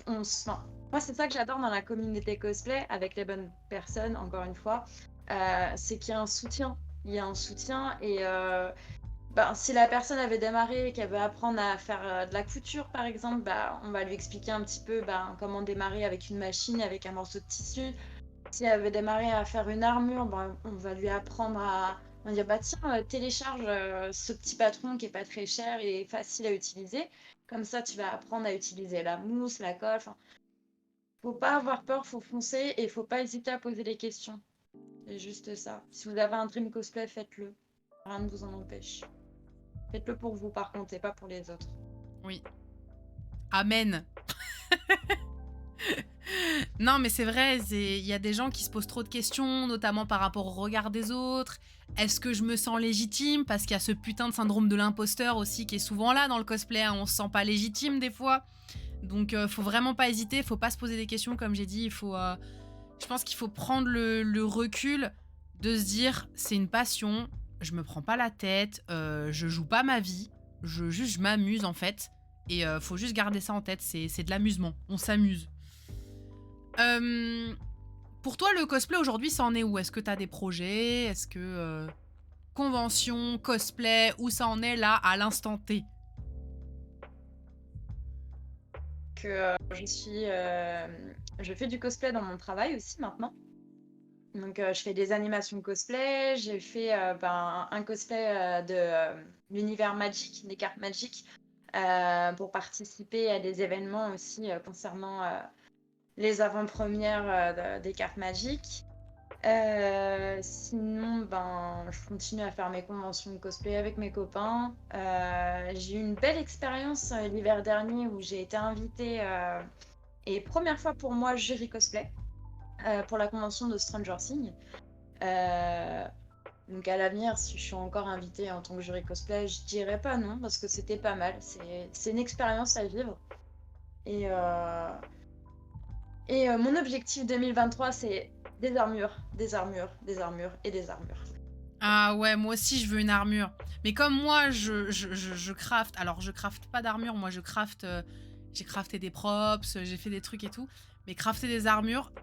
enfin, moi, c'est ça que j'adore dans la communauté cosplay, avec les bonnes personnes, encore une fois, c'est qu'il y a un soutien. Il y a un soutien et si la personne avait démarré et qu'elle veut apprendre à faire de la couture, par exemple, on va lui expliquer un petit peu comment démarrer avec une machine, avec un morceau de tissu. Si elle veut démarrer à faire une armure, on va lui apprendre à... On va dire, tiens, télécharge ce petit patron qui est pas très cher et facile à utiliser. Comme ça, tu vas apprendre à utiliser la mousse, la colle. Enfin, faut pas avoir peur, faut foncer et faut pas hésiter à poser des questions. C'est juste ça. Si vous avez un dream cosplay, faites-le. Rien ne vous en empêche. Faites-le pour vous, par contre, et pas pour les autres. Oui. Amen. Non, mais c'est vrai, il y a des gens qui se posent trop de questions, notamment par rapport au regard des autres. Est-ce que je me sens légitime? Parce qu'il y a ce putain de syndrome de l'imposteur aussi qui est souvent là dans le cosplay, hein. On se sent pas légitime des fois. Donc faut vraiment pas hésiter, faut pas se poser des questions, comme j'ai dit. Je pense qu'il faut prendre le recul de se dire, c'est une passion, je me prends pas la tête, je joue pas ma vie, je m'amuse en fait. Et faut juste garder ça en tête, c'est de l'amusement, on s'amuse. Pour toi, le cosplay aujourd'hui, ça en est où? Est-ce que t'as des projets? Est-ce que convention, cosplay, où ça en est là à l'instant T? Je fais du cosplay dans mon travail aussi maintenant. Donc je fais des animations de cosplay. J'ai fait un cosplay de l'univers Magic, des cartes Magic, pour participer à des événements aussi concernant les avant-premières des cartes Magic. Sinon, je continue à faire mes conventions de cosplay avec mes copains. J'ai eu une belle expérience l'hiver dernier où j'ai été invitée, et première fois pour moi, jury cosplay, pour la convention de Stranger Things. Donc à l'avenir, si je suis encore invitée en tant que jury cosplay, je dirais pas non, parce que c'était pas mal. C'est une expérience à vivre. Et mon objectif 2023, c'est des armures, des armures, des armures et des armures. Ah ouais, moi aussi je veux une armure. Mais comme moi, je crafte. Alors je crafte pas d'armure, moi je crafte. J'ai crafté des props, j'ai fait des trucs et tout. Mais crafter des armures,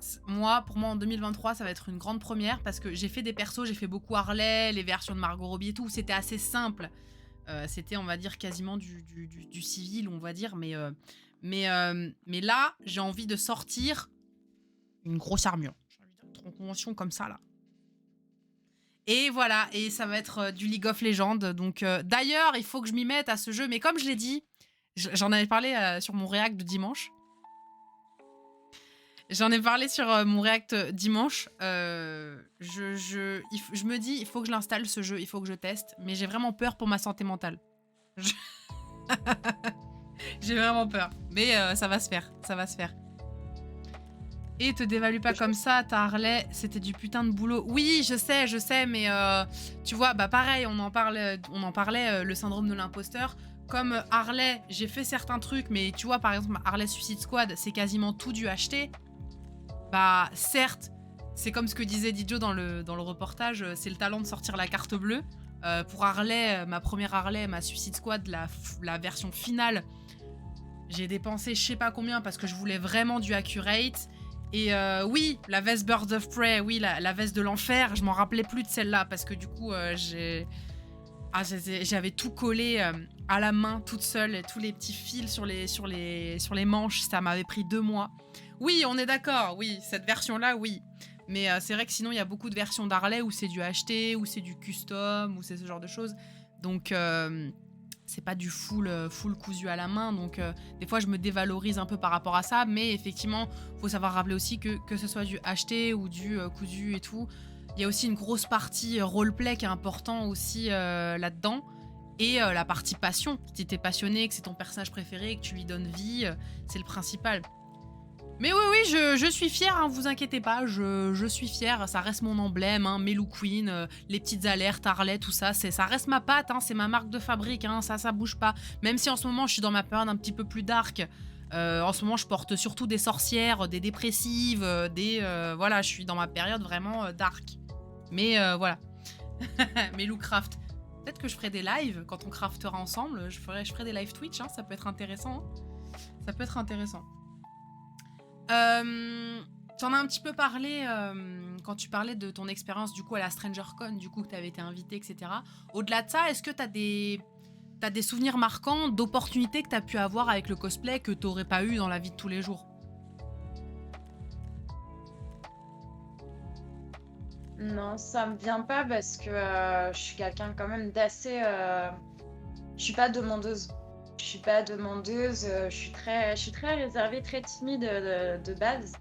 pour moi en 2023, ça va être une grande première parce que j'ai fait des persos, j'ai fait beaucoup Harley, les versions de Margot Robbie et tout. C'était assez simple. C'était, on va dire, quasiment du civil, on va dire. Mais là, j'ai envie de sortir une grosse armure. J'ai envie d'être en convention comme ça, là. Et voilà, et ça va être du League of Legends. Donc, d'ailleurs, il faut que je m'y mette à ce jeu. Mais comme je l'ai dit, j'en avais parlé sur mon react de dimanche. J'en ai parlé sur mon react dimanche. Je me dis, il faut que je l'installe ce jeu, il faut que je teste. Mais j'ai vraiment peur pour ma santé mentale. J'ai vraiment peur. Mais ça va se faire, ça va se faire. Et te dévalue pas comme ça, ta Harley, c'était du putain de boulot. Oui, je sais, mais tu vois, pareil, on en parlait, le syndrome de l'imposteur. Comme Harley, j'ai fait certains trucs, mais tu vois, par exemple, Harley Suicide Squad, c'est quasiment tout dû acheter. Certes, c'est comme ce que disait Dijo dans le reportage, c'est le talent de sortir la carte bleue. Pour Harley, ma première Harley, ma Suicide Squad, la version finale, j'ai dépensé je sais pas combien parce que je voulais vraiment du accurate. Et oui, la veste Birds of Prey, oui, la veste de l'enfer, je m'en rappelais plus de celle-là parce que du coup, j'avais tout collé à la main toute seule, et tous les petits fils sur les manches, ça m'avait pris 2 mois. Oui, on est d'accord, oui, cette version-là, oui. Mais c'est vrai que sinon, il y a beaucoup de versions d'Harley où c'est du acheté, où c'est du custom, où c'est ce genre de choses. Donc, c'est pas du full cousu à la main. Donc, des fois, je me dévalorise un peu par rapport à ça. Mais effectivement, faut savoir rappeler aussi que ce soit du acheté ou du cousu et tout, il y a aussi une grosse partie roleplay qui est important aussi là-dedans. Et la partie passion. Si t'es passionné, que c'est ton personnage préféré, que tu lui donnes vie, c'est le principal. Mais oui, oui, je suis fière, hein, vous inquiétez pas, je suis fière, ça reste mon emblème, hein, Melou Queen, les petites alertes, Harley, tout ça, ça reste ma patte, hein, c'est ma marque de fabrique, hein, ça bouge pas. Même si en ce moment je suis dans ma période un petit peu plus dark, en ce moment je porte surtout des sorcières, des dépressives, voilà, je suis dans ma période vraiment dark. Mais voilà, Melou craft. Peut-être que je ferai des lives quand on craftera ensemble, je ferai des live Twitch, hein, ça peut être intéressant. Ça peut être intéressant. T'en as un petit peu parlé quand tu parlais de ton expérience du coup à la StrangerCon, du coup que t'avais été invité, etc. Au-delà de ça, est-ce que t'as des souvenirs marquants d'opportunités que t'as pu avoir avec le cosplay que t'aurais pas eu dans la vie de tous les jours? Non, ça me vient pas parce que je suis quelqu'un quand même d'assez. Je suis pas demandeuse. Je suis pas demandeuse. Je suis très réservée, très timide de base.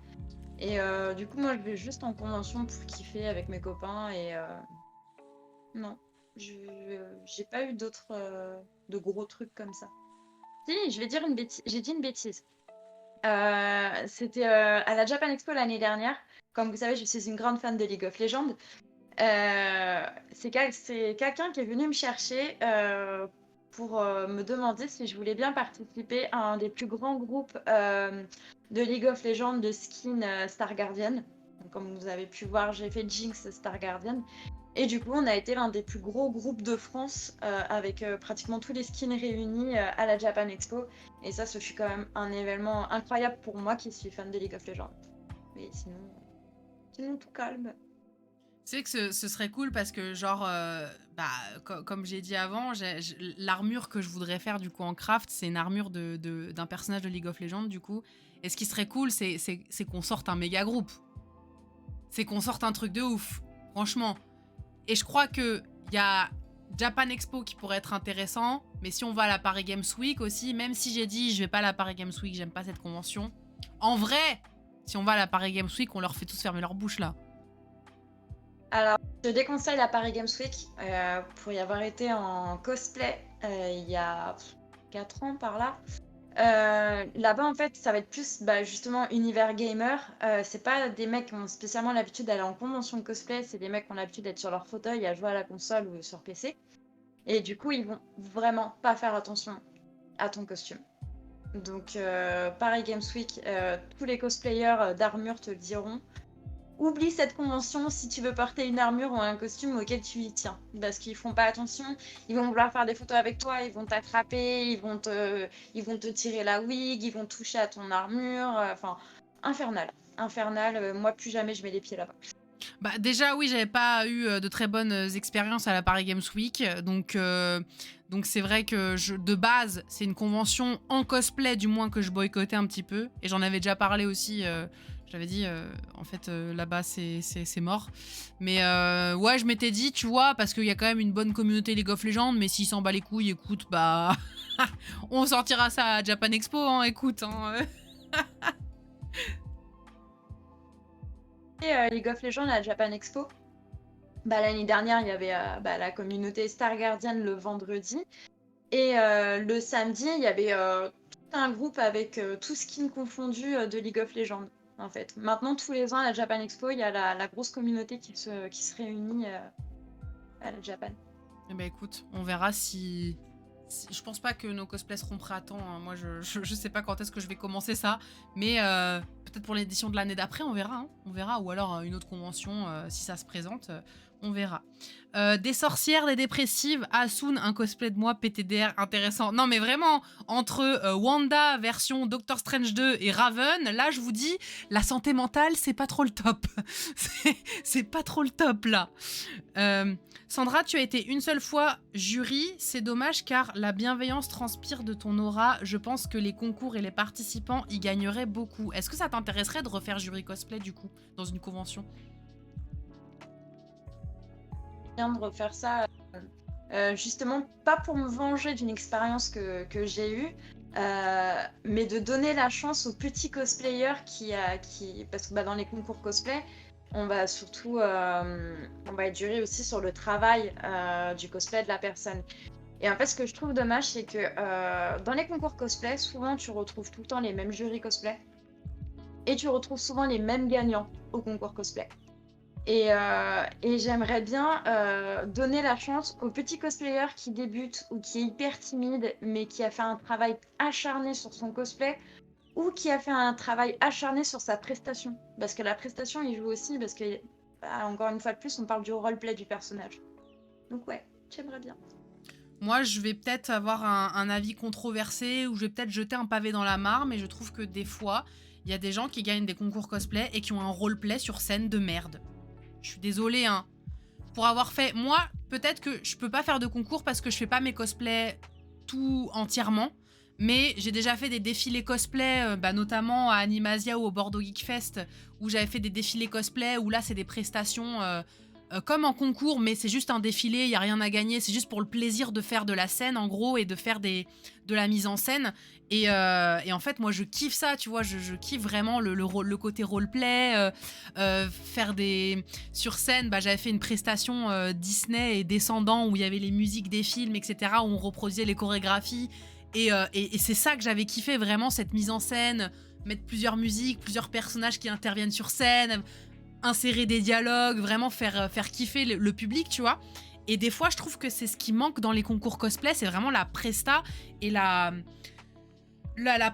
Et du coup, moi, je vais juste en convention pour kiffer avec mes copains. Et non, j'ai pas eu d'autres de gros trucs comme ça. Si, je vais dire une bêtise. J'ai dit une bêtise. C'était à la Japan Expo l'année dernière. Comme vous savez, je suis une grande fan de League of Legends. C'est quelqu'un qui est venu me chercher pour me demander si je voulais bien participer à un des plus grands groupes de League of Legends de skin Star Guardian. Donc, comme vous avez pu voir, j'ai fait Jinx Star Guardian. Et du coup, on a été l'un des plus gros groupes de France avec pratiquement tous les skins réunis à la Japan Expo. Et ça, ce fut quand même un événement incroyable pour moi qui suis fan de League of Legends. Mais sinon tout calme. C'est que ce serait cool parce que genre, comme j'ai dit avant, l'armure que je voudrais faire du coup en craft, c'est une armure d'un personnage de League of Legends du coup. Et ce qui serait cool, c'est qu'on sorte un méga groupe. C'est qu'on sorte un truc de ouf, franchement. Et je crois que y a Japan Expo qui pourrait être intéressant, mais si on va à la Paris Games Week aussi, même si j'ai dit je vais pas à la Paris Games Week, j'aime pas cette convention. En vrai, si on va à la Paris Games Week, on leur fait tous fermer leur bouche là. Alors, je déconseille la Paris Games Week pour y avoir été en cosplay il y a 4 ans par là. Là-bas, en fait, ça va être plus justement univers gamer. C'est pas des mecs qui ont spécialement l'habitude d'aller en convention de cosplay, c'est des mecs qui ont l'habitude d'être sur leur fauteuil à jouer à la console ou sur PC. Et du coup, ils vont vraiment pas faire attention à ton costume. Donc, Paris Games Week, tous les cosplayers d'armure te le diront. Oublie cette convention si tu veux porter une armure ou un costume auquel tu y tiens. Parce qu'ils font pas attention, ils vont vouloir faire des photos avec toi, ils vont t'attraper, ils vont te tirer la wig, ils vont toucher à ton armure. Enfin, infernal. Infernal. Moi, plus jamais je mets les pieds là-bas. Bah déjà oui, j'avais pas eu de très bonnes expériences à la Paris Games Week, donc c'est vrai que de base c'est une convention en cosplay du moins que je boycottais un petit peu, et j'en avais déjà parlé aussi. J'avais dit en fait là-bas c'est mort, mais ouais je m'étais dit tu vois parce qu'il y a quand même une bonne communauté League of Legends, mais s'ils s'en bat les couilles, écoute bah on sortira ça à Japan Expo, hein, écoute hein. Et League of Legends à Japan Expo. L'année dernière, il y avait la communauté Star Guardian le vendredi. Et le samedi, il y avait tout un groupe avec tout skin confondu de League of Legends. En fait, maintenant tous les ans à la Japan Expo, il y a la grosse communauté qui se réunit à la Japan. Eh ben écoute, on verra si je pense pas que nos cosplays seront prêts à temps, hein. Moi je sais pas quand est-ce que je vais commencer ça, mais peut-être pour l'édition de l'année d'après, on verra, hein. On verra, ou alors une autre convention si ça se présente, on verra. Des sorcières, des dépressives, Asun, un cosplay de moi, PTDR, intéressant. Non mais vraiment, entre Wanda version Doctor Strange 2 et Raven, là je vous dis, la santé mentale c'est pas trop le top. C'est pas trop le top là. Sandra, tu as été une seule fois jury, c'est dommage car la bienveillance transpire de ton aura. Je pense que les concours et les participants y gagneraient beaucoup. Est-ce que ça t'intéresserait de refaire jury cosplay du coup, dans une convention ? De refaire ça justement pas pour me venger d'une expérience que j'ai eue, mais de donner la chance aux petits cosplayers parce que dans les concours cosplay on va surtout on va être juré aussi sur le travail du cosplay de la personne. Et en fait ce que je trouve dommage c'est que dans les concours cosplay souvent tu retrouves tout le temps les mêmes jurys cosplay. et tu retrouves souvent les mêmes gagnants au concours cosplay. Et j'aimerais bien donner la chance aux petits cosplayers qui débutent ou qui est hyper timide, mais qui a fait un travail acharné sur son cosplay ou qui a fait un travail acharné sur sa prestation. Parce que la prestation, il joue aussi, parce que, encore une fois de plus, on parle du roleplay du personnage. Donc ouais, j'aimerais bien. Moi, je vais peut-être avoir un avis controversé ou je vais peut-être jeter un pavé dans la mare, mais je trouve que des fois, il y a des gens qui gagnent des concours cosplay et qui ont un roleplay sur scène de merde. Je suis désolée, hein. Pour avoir fait... Moi, peut-être que je peux pas faire de concours parce que je fais pas mes cosplays tout entièrement. Mais j'ai déjà fait des défilés cosplay, notamment à Animasia ou au Bordeaux Geek Fest, où j'avais fait des défilés cosplay, où là, c'est des prestations comme en concours, mais c'est juste un défilé, il n'y a rien à gagner. C'est juste pour le plaisir de faire de la scène, en gros, et de faire de la mise en scène. Et en fait, moi, je kiffe ça, tu vois. Je kiffe vraiment le côté roleplay. Faire des... Sur scène, j'avais fait une prestation Disney et Descendants, où il y avait les musiques des films, etc., où on reproduisait les chorégraphies. Et c'est ça que j'avais kiffé, vraiment, cette mise en scène. Mettre plusieurs musiques, plusieurs personnages qui interviennent sur scène, insérer des dialogues, vraiment faire kiffer le public, tu vois. Et des fois, je trouve que c'est ce qui manque dans les concours cosplay, c'est vraiment la presta et la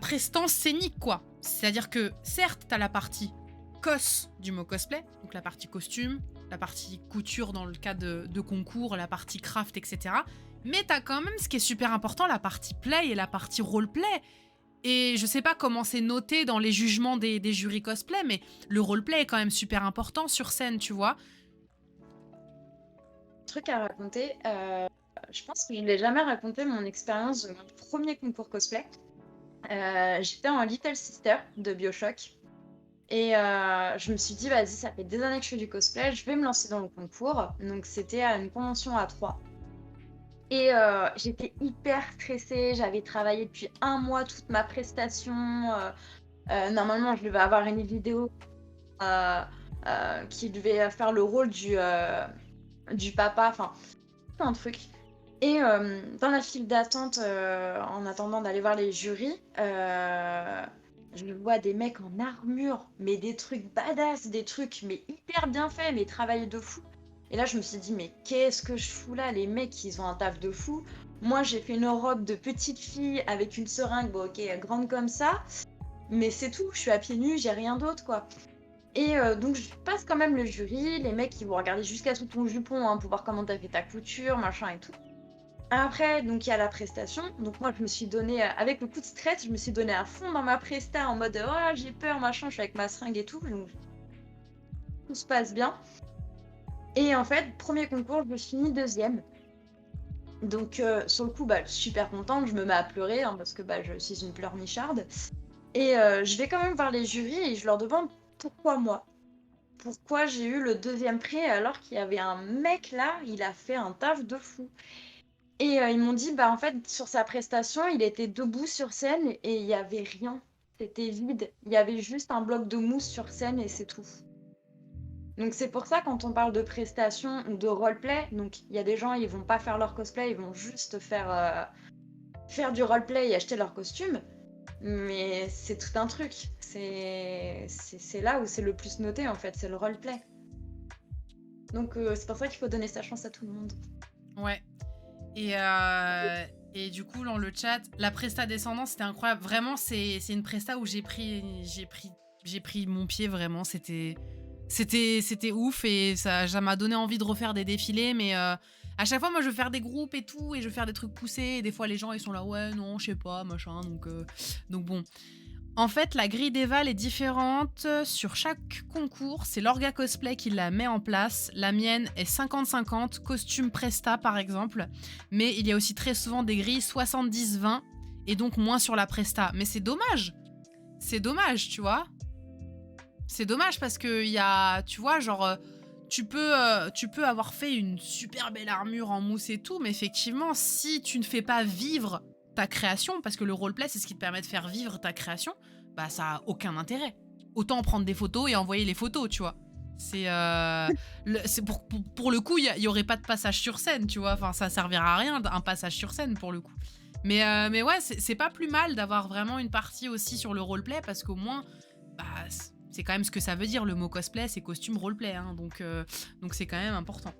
prestance scénique, quoi. C'est-à-dire que, certes, t'as la partie cos du mot cosplay, donc la partie costume, la partie couture dans le cas de concours, la partie craft, etc. Mais t'as quand même ce qui est super important, la partie play et la partie roleplay. Et je sais pas comment c'est noté dans les jugements des jurys cosplay, mais le roleplay est quand même super important sur scène, tu vois. Truc à raconter, je pense que je ne l'ai jamais raconté, mon expérience de mon premier concours cosplay. J'étais en Little Sister de BioShock. Et je me suis dit, vas-y, ça fait des années que je fais du cosplay, je vais me lancer dans le concours. Donc c'était à une convention à 3. Et j'étais hyper stressée, j'avais travaillé depuis 1 mois toute ma prestation. Normalement, je devais avoir une vidéo qui devait faire le rôle du papa, enfin, tout un truc. Et dans la file d'attente, en attendant d'aller voir les jurys, je vois des mecs en armure, mais des trucs badass, des trucs mais hyper bien faits, mais travaillés de fou. Et là, je me suis dit, mais qu'est-ce que je fous là? Les mecs, ils ont un taf de fou. Moi, j'ai fait une robe de petite fille avec une seringue, bon, ok, grande comme ça. Mais c'est tout, je suis à pieds nus, j'ai rien d'autre, quoi. Et donc, je passe quand même le jury. Les mecs, ils vont regarder jusqu'à sous ton jupon hein, pour voir comment t'as fait ta couture, machin et tout. Après, donc, il y a la prestation. Donc, moi, je me suis donné, avec le coup de stress, je me suis donné à fond dans ma presta en mode, oh, j'ai peur, machin, je suis avec ma seringue et tout. Donc, tout se passe bien. Et en fait, premier concours, je finis 2e. Donc, sur le coup, super contente, je me mets à pleurer hein, parce que je suis une pleurnicharde. Et je vais quand même voir les jurys et je leur demande pourquoi moi. Pourquoi j'ai eu le 2e prix alors qu'il y avait un mec là, il a fait un taf de fou. Et ils m'ont dit, en fait, sur sa prestation, il était debout sur scène et il n'y avait rien. C'était vide. Il y avait juste un bloc de mousse sur scène et c'est tout. Donc c'est pour ça quand on parle de prestation ou de roleplay, donc il y a des gens ils vont pas faire leur cosplay, ils vont juste faire du roleplay et acheter leur costume, mais c'est tout un truc. C'est là où c'est le plus noté en fait, c'est le roleplay. Donc c'est pour ça qu'il faut donner sa chance à tout le monde. Ouais. Et du coup dans le chat, la presta descendant c'était incroyable. Vraiment c'est une presta où j'ai pris mon pied vraiment. C'était ouf et ça m'a donné envie de refaire des défilés, mais à chaque fois moi je veux faire des groupes et tout et je veux faire des trucs poussés et des fois les gens ils sont là ouais non je sais pas machin donc bon. En fait la grille d'éval est différente sur chaque concours, c'est l'Orga Cosplay qui la met en place. La mienne est 50-50 costume presta par exemple, mais il y a aussi très souvent des grilles 70-20 et donc moins sur la presta, mais c'est dommage tu vois. C'est dommage parce que y a, tu vois, genre, tu peux avoir fait une super belle armure en mousse et tout, mais effectivement, si tu ne fais pas vivre ta création, parce que le roleplay, c'est ce qui te permet de faire vivre ta création, ça a aucun intérêt. Autant prendre des photos et envoyer les photos, tu vois. C'est pour le coup, il y aurait pas de passage sur scène, tu vois. Enfin, ça servira à rien, un passage sur scène, pour le coup. Mais ouais, c'est pas plus mal d'avoir vraiment une partie aussi sur le roleplay, parce qu'au moins bah, c'est quand même ce que ça veut dire, le mot cosplay, c'est costume roleplay, hein, donc c'est quand même important.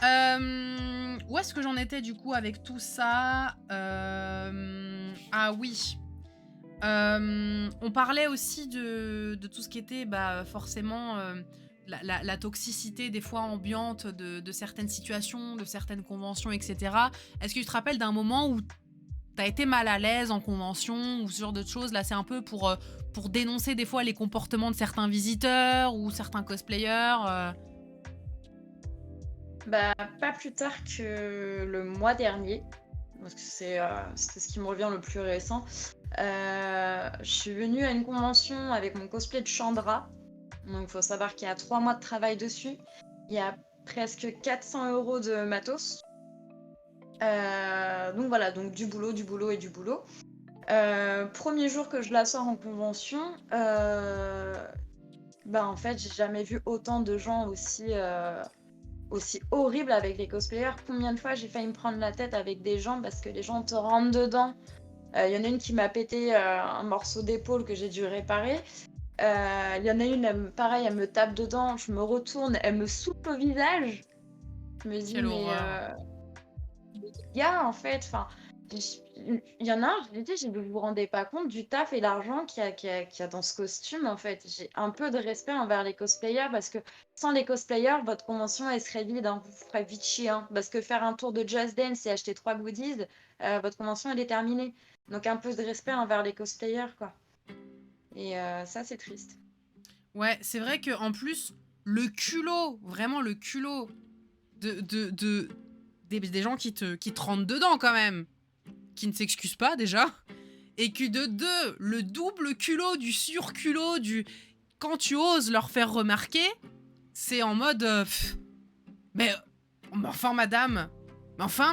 Où est-ce que j'en étais du coup avec tout ça? Ah oui. On parlait aussi de tout ce qui était forcément la toxicité des fois ambiante de certaines situations, de certaines conventions, etc. Est-ce que tu te rappelles d'un moment où t'as été mal à l'aise en convention ou ce genre de choses? Là, c'est un peu pour dénoncer des fois les comportements de certains visiteurs ou certains cosplayers. Bah, pas plus tard que le mois dernier, parce que c'est ce qui me revient le plus récent. Je suis venue à une convention avec mon cosplay de Chandra. Donc, il faut savoir qu'il y a 3 mois de travail dessus. Il y a presque 400 € de matos. Donc voilà, donc du boulot et du boulot. Premier jour que je la sors en convention, en fait, j'ai jamais vu autant de gens aussi horribles avec les cosplayers. Combien de fois j'ai failli me prendre la tête avec des gens parce que les gens te rentrent dedans. Y en a une qui m'a pété un morceau d'épaule que j'ai dû réparer. Il y en a une, pareil, elle me tape dedans, je me retourne, elle me soupe au visage. Je me dis, Quelle horreur. les gars, en fait, enfin, il y en a un, je lui ai dit, vous vous rendez pas compte du taf et l'argent qu'il y a dans ce costume, en fait. J'ai un peu de respect envers les cosplayers parce que sans les cosplayers, votre convention, elle serait vide, hein, vous ferez vite chier, hein, parce que faire un tour de Just Dance et acheter 3 goodies, votre convention, elle est terminée. Donc un peu de respect envers les cosplayers, quoi. Et ça, c'est triste. Ouais, c'est vrai que en plus, le culot, vraiment le culot des gens qui te rentrent dedans quand même, qui ne s'excusent pas déjà, et que de deux, le double culot du surculot du quand tu oses leur faire remarquer, c'est en mode mais enfin madame,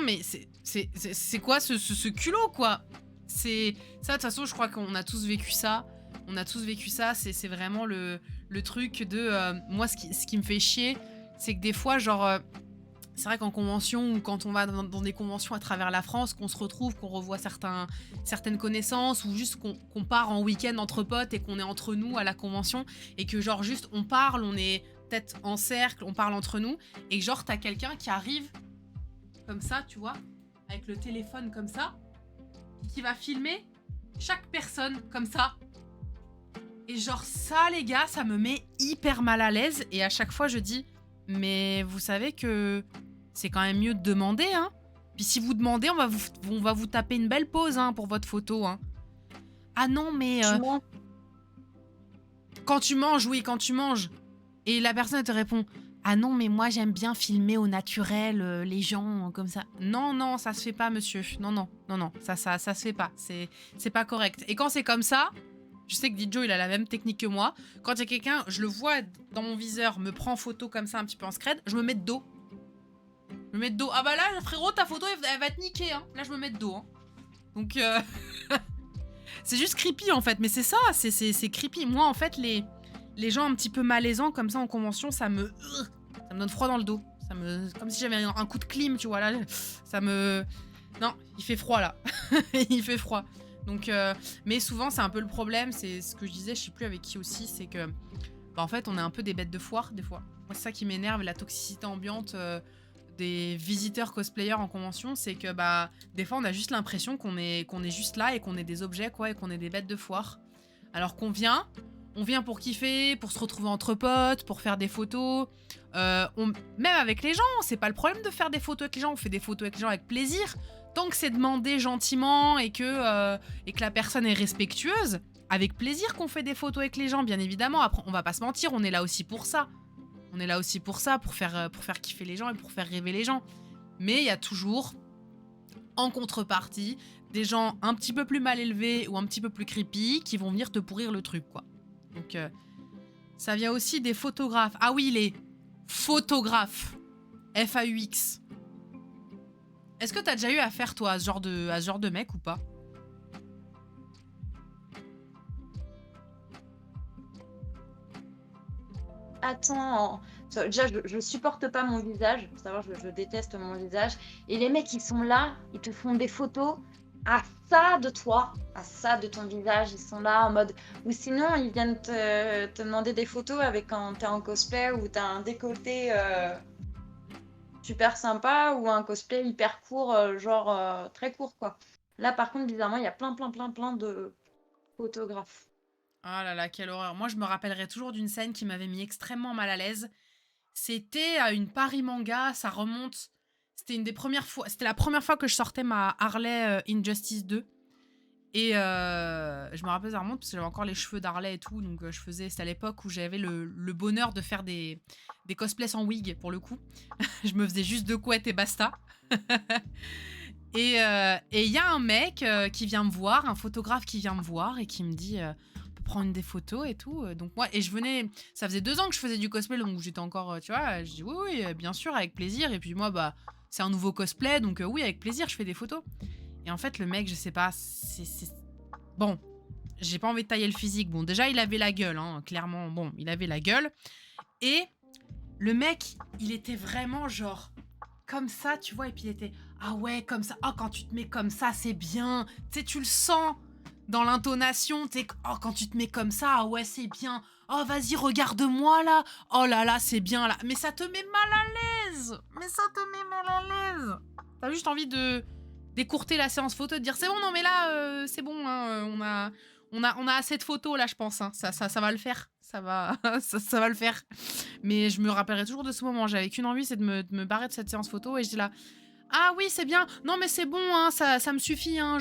mais c'est quoi ce culot quoi? C'est ça, de toute façon je crois qu'on a tous vécu ça. On a tous vécu ça, c'est vraiment le truc de moi ce qui me fait chier, c'est que des fois genre c'est vrai qu'en convention ou quand on va dans des conventions à travers la France, qu'on se retrouve, qu'on revoit certaines connaissances ou juste qu'on part en week-end entre potes et qu'on est entre nous à la convention et que genre juste on parle, on est peut-être en cercle, on parle entre nous et genre t'as quelqu'un qui arrive comme ça, tu vois, avec le téléphone comme ça, qui va filmer chaque personne comme ça. Et genre ça les gars, ça me met hyper mal à l'aise et à chaque fois je dis mais vous savez que c'est quand même mieux de demander, hein. Puis si vous demandez, on va vous taper une belle pause, hein, pour votre photo, hein. Ah non, mais quand tu manges, oui, quand tu manges. Et la personne te répond, ah non, mais moi j'aime bien filmer au naturel les gens comme ça. Non, non, ça se fait pas, monsieur. Non, non, non, non, ça se fait pas. C'est pas correct. Et quand c'est comme ça, je sais que DJ il a la même technique que moi. Quand il y a quelqu'un, je le vois dans mon viseur, me prend en photo comme ça un petit peu en scred, je me mets de dos. Je me mets de dos. Ah bah là, frérot, ta photo, elle va être niquée, hein. Là, je me mets de dos, hein. Donc, c'est juste creepy, en fait. Mais c'est ça, c'est creepy. Moi, en fait, les gens un petit peu malaisants, comme ça, en convention, ça me donne froid dans le dos. Comme si j'avais un coup de clim, tu vois, là. Ça me... Non, il fait froid, là. Il fait froid. Donc, mais souvent, c'est un peu le problème. C'est ce que je disais, je sais plus avec qui aussi, c'est que... en fait, on est un peu des bêtes de foire, des fois. Moi, c'est ça qui m'énerve, la toxicité ambiante... des visiteurs cosplayers en convention, c'est que des fois on a juste l'impression qu'on est juste là et qu'on est des objets quoi et qu'on est des bêtes de foire. Alors qu'on vient pour kiffer, pour se retrouver entre potes, pour faire des photos. Même avec les gens, c'est pas le problème de faire des photos avec les gens, on fait des photos avec les gens avec plaisir. Tant que c'est demandé gentiment et que la personne est respectueuse, avec plaisir qu'on fait des photos avec les gens, bien évidemment. Après, on va pas se mentir, on est là aussi pour ça. On est là aussi pour ça, pour faire kiffer les gens et pour faire rêver les gens. Mais il y a toujours, en contrepartie, des gens un petit peu plus mal élevés ou un petit peu plus creepy qui vont venir te pourrir le truc, quoi. Donc, ça vient aussi des photographes. Ah oui, les photographes. FAUX. Est-ce que t'as déjà eu affaire, toi, à ce genre de mec ou pas ? Attends, déjà je supporte pas mon visage, faut savoir je déteste mon visage. Et les mecs ils sont là, ils te font des photos à ça de toi, à ça de ton visage. Ils sont là en mode... Ou sinon, ils viennent te demander des photos avec quand t'es en cosplay ou t'as un décolleté super sympa ou un cosplay hyper court, très court, quoi. Là, par contre, bizarrement, il y a plein de photographes. Ah là là, quelle horreur. Moi, je me rappellerai toujours d'une scène qui m'avait mis extrêmement mal à l'aise. C'était à une Paris Manga, ça remonte. C'était une des premières fois. C'était la première fois que je sortais ma Harley Injustice 2. Et je me rappelle, ça remonte parce que j'avais encore les cheveux d'Harley et tout. Donc je faisais. C'était à l'époque où j'avais le bonheur de faire des cosplays sans wig pour le coup. Je me faisais juste 2 couettes et basta. Et il y a un mec qui vient me voir, un photographe qui vient me voir et qui me dit on peut prendre des photos et tout. Donc moi, et je venais, ça faisait 2 ans que je faisais du cosplay, donc j'étais encore, tu vois, je dis oui, bien sûr, avec plaisir. Et puis moi, bah, c'est un nouveau cosplay, donc oui, avec plaisir, je fais des photos. Et en fait, le mec, je sais pas, bon, j'ai pas envie de tailler le physique. Bon, déjà, il avait la gueule, hein, clairement, bon, il avait la gueule. Et le mec, il était vraiment genre comme ça, tu vois, et puis il était ah ouais, comme ça, oh quand tu te mets comme ça, c'est bien. Tu sais, tu le sens dans l'intonation, oh quand tu te mets comme ça, ah ouais, c'est bien. Oh vas-y, regarde-moi là. Oh là là, c'est bien là. Mais ça te met mal à l'aise. Mais ça te met mal à l'aise. T'as juste envie de d'écourter la séance photo, de dire c'est bon, non mais là, c'est bon, hein, on a assez de photos là, je pense. Hein. Ça va le faire. Ça va, ça va le faire. Mais je me rappellerai toujours de ce moment. J'avais qu'une envie, c'est de me barrer de cette séance photo. Et je dis là, ah oui, c'est bien. Non, mais c'est bon, hein, ça me suffit. Hein,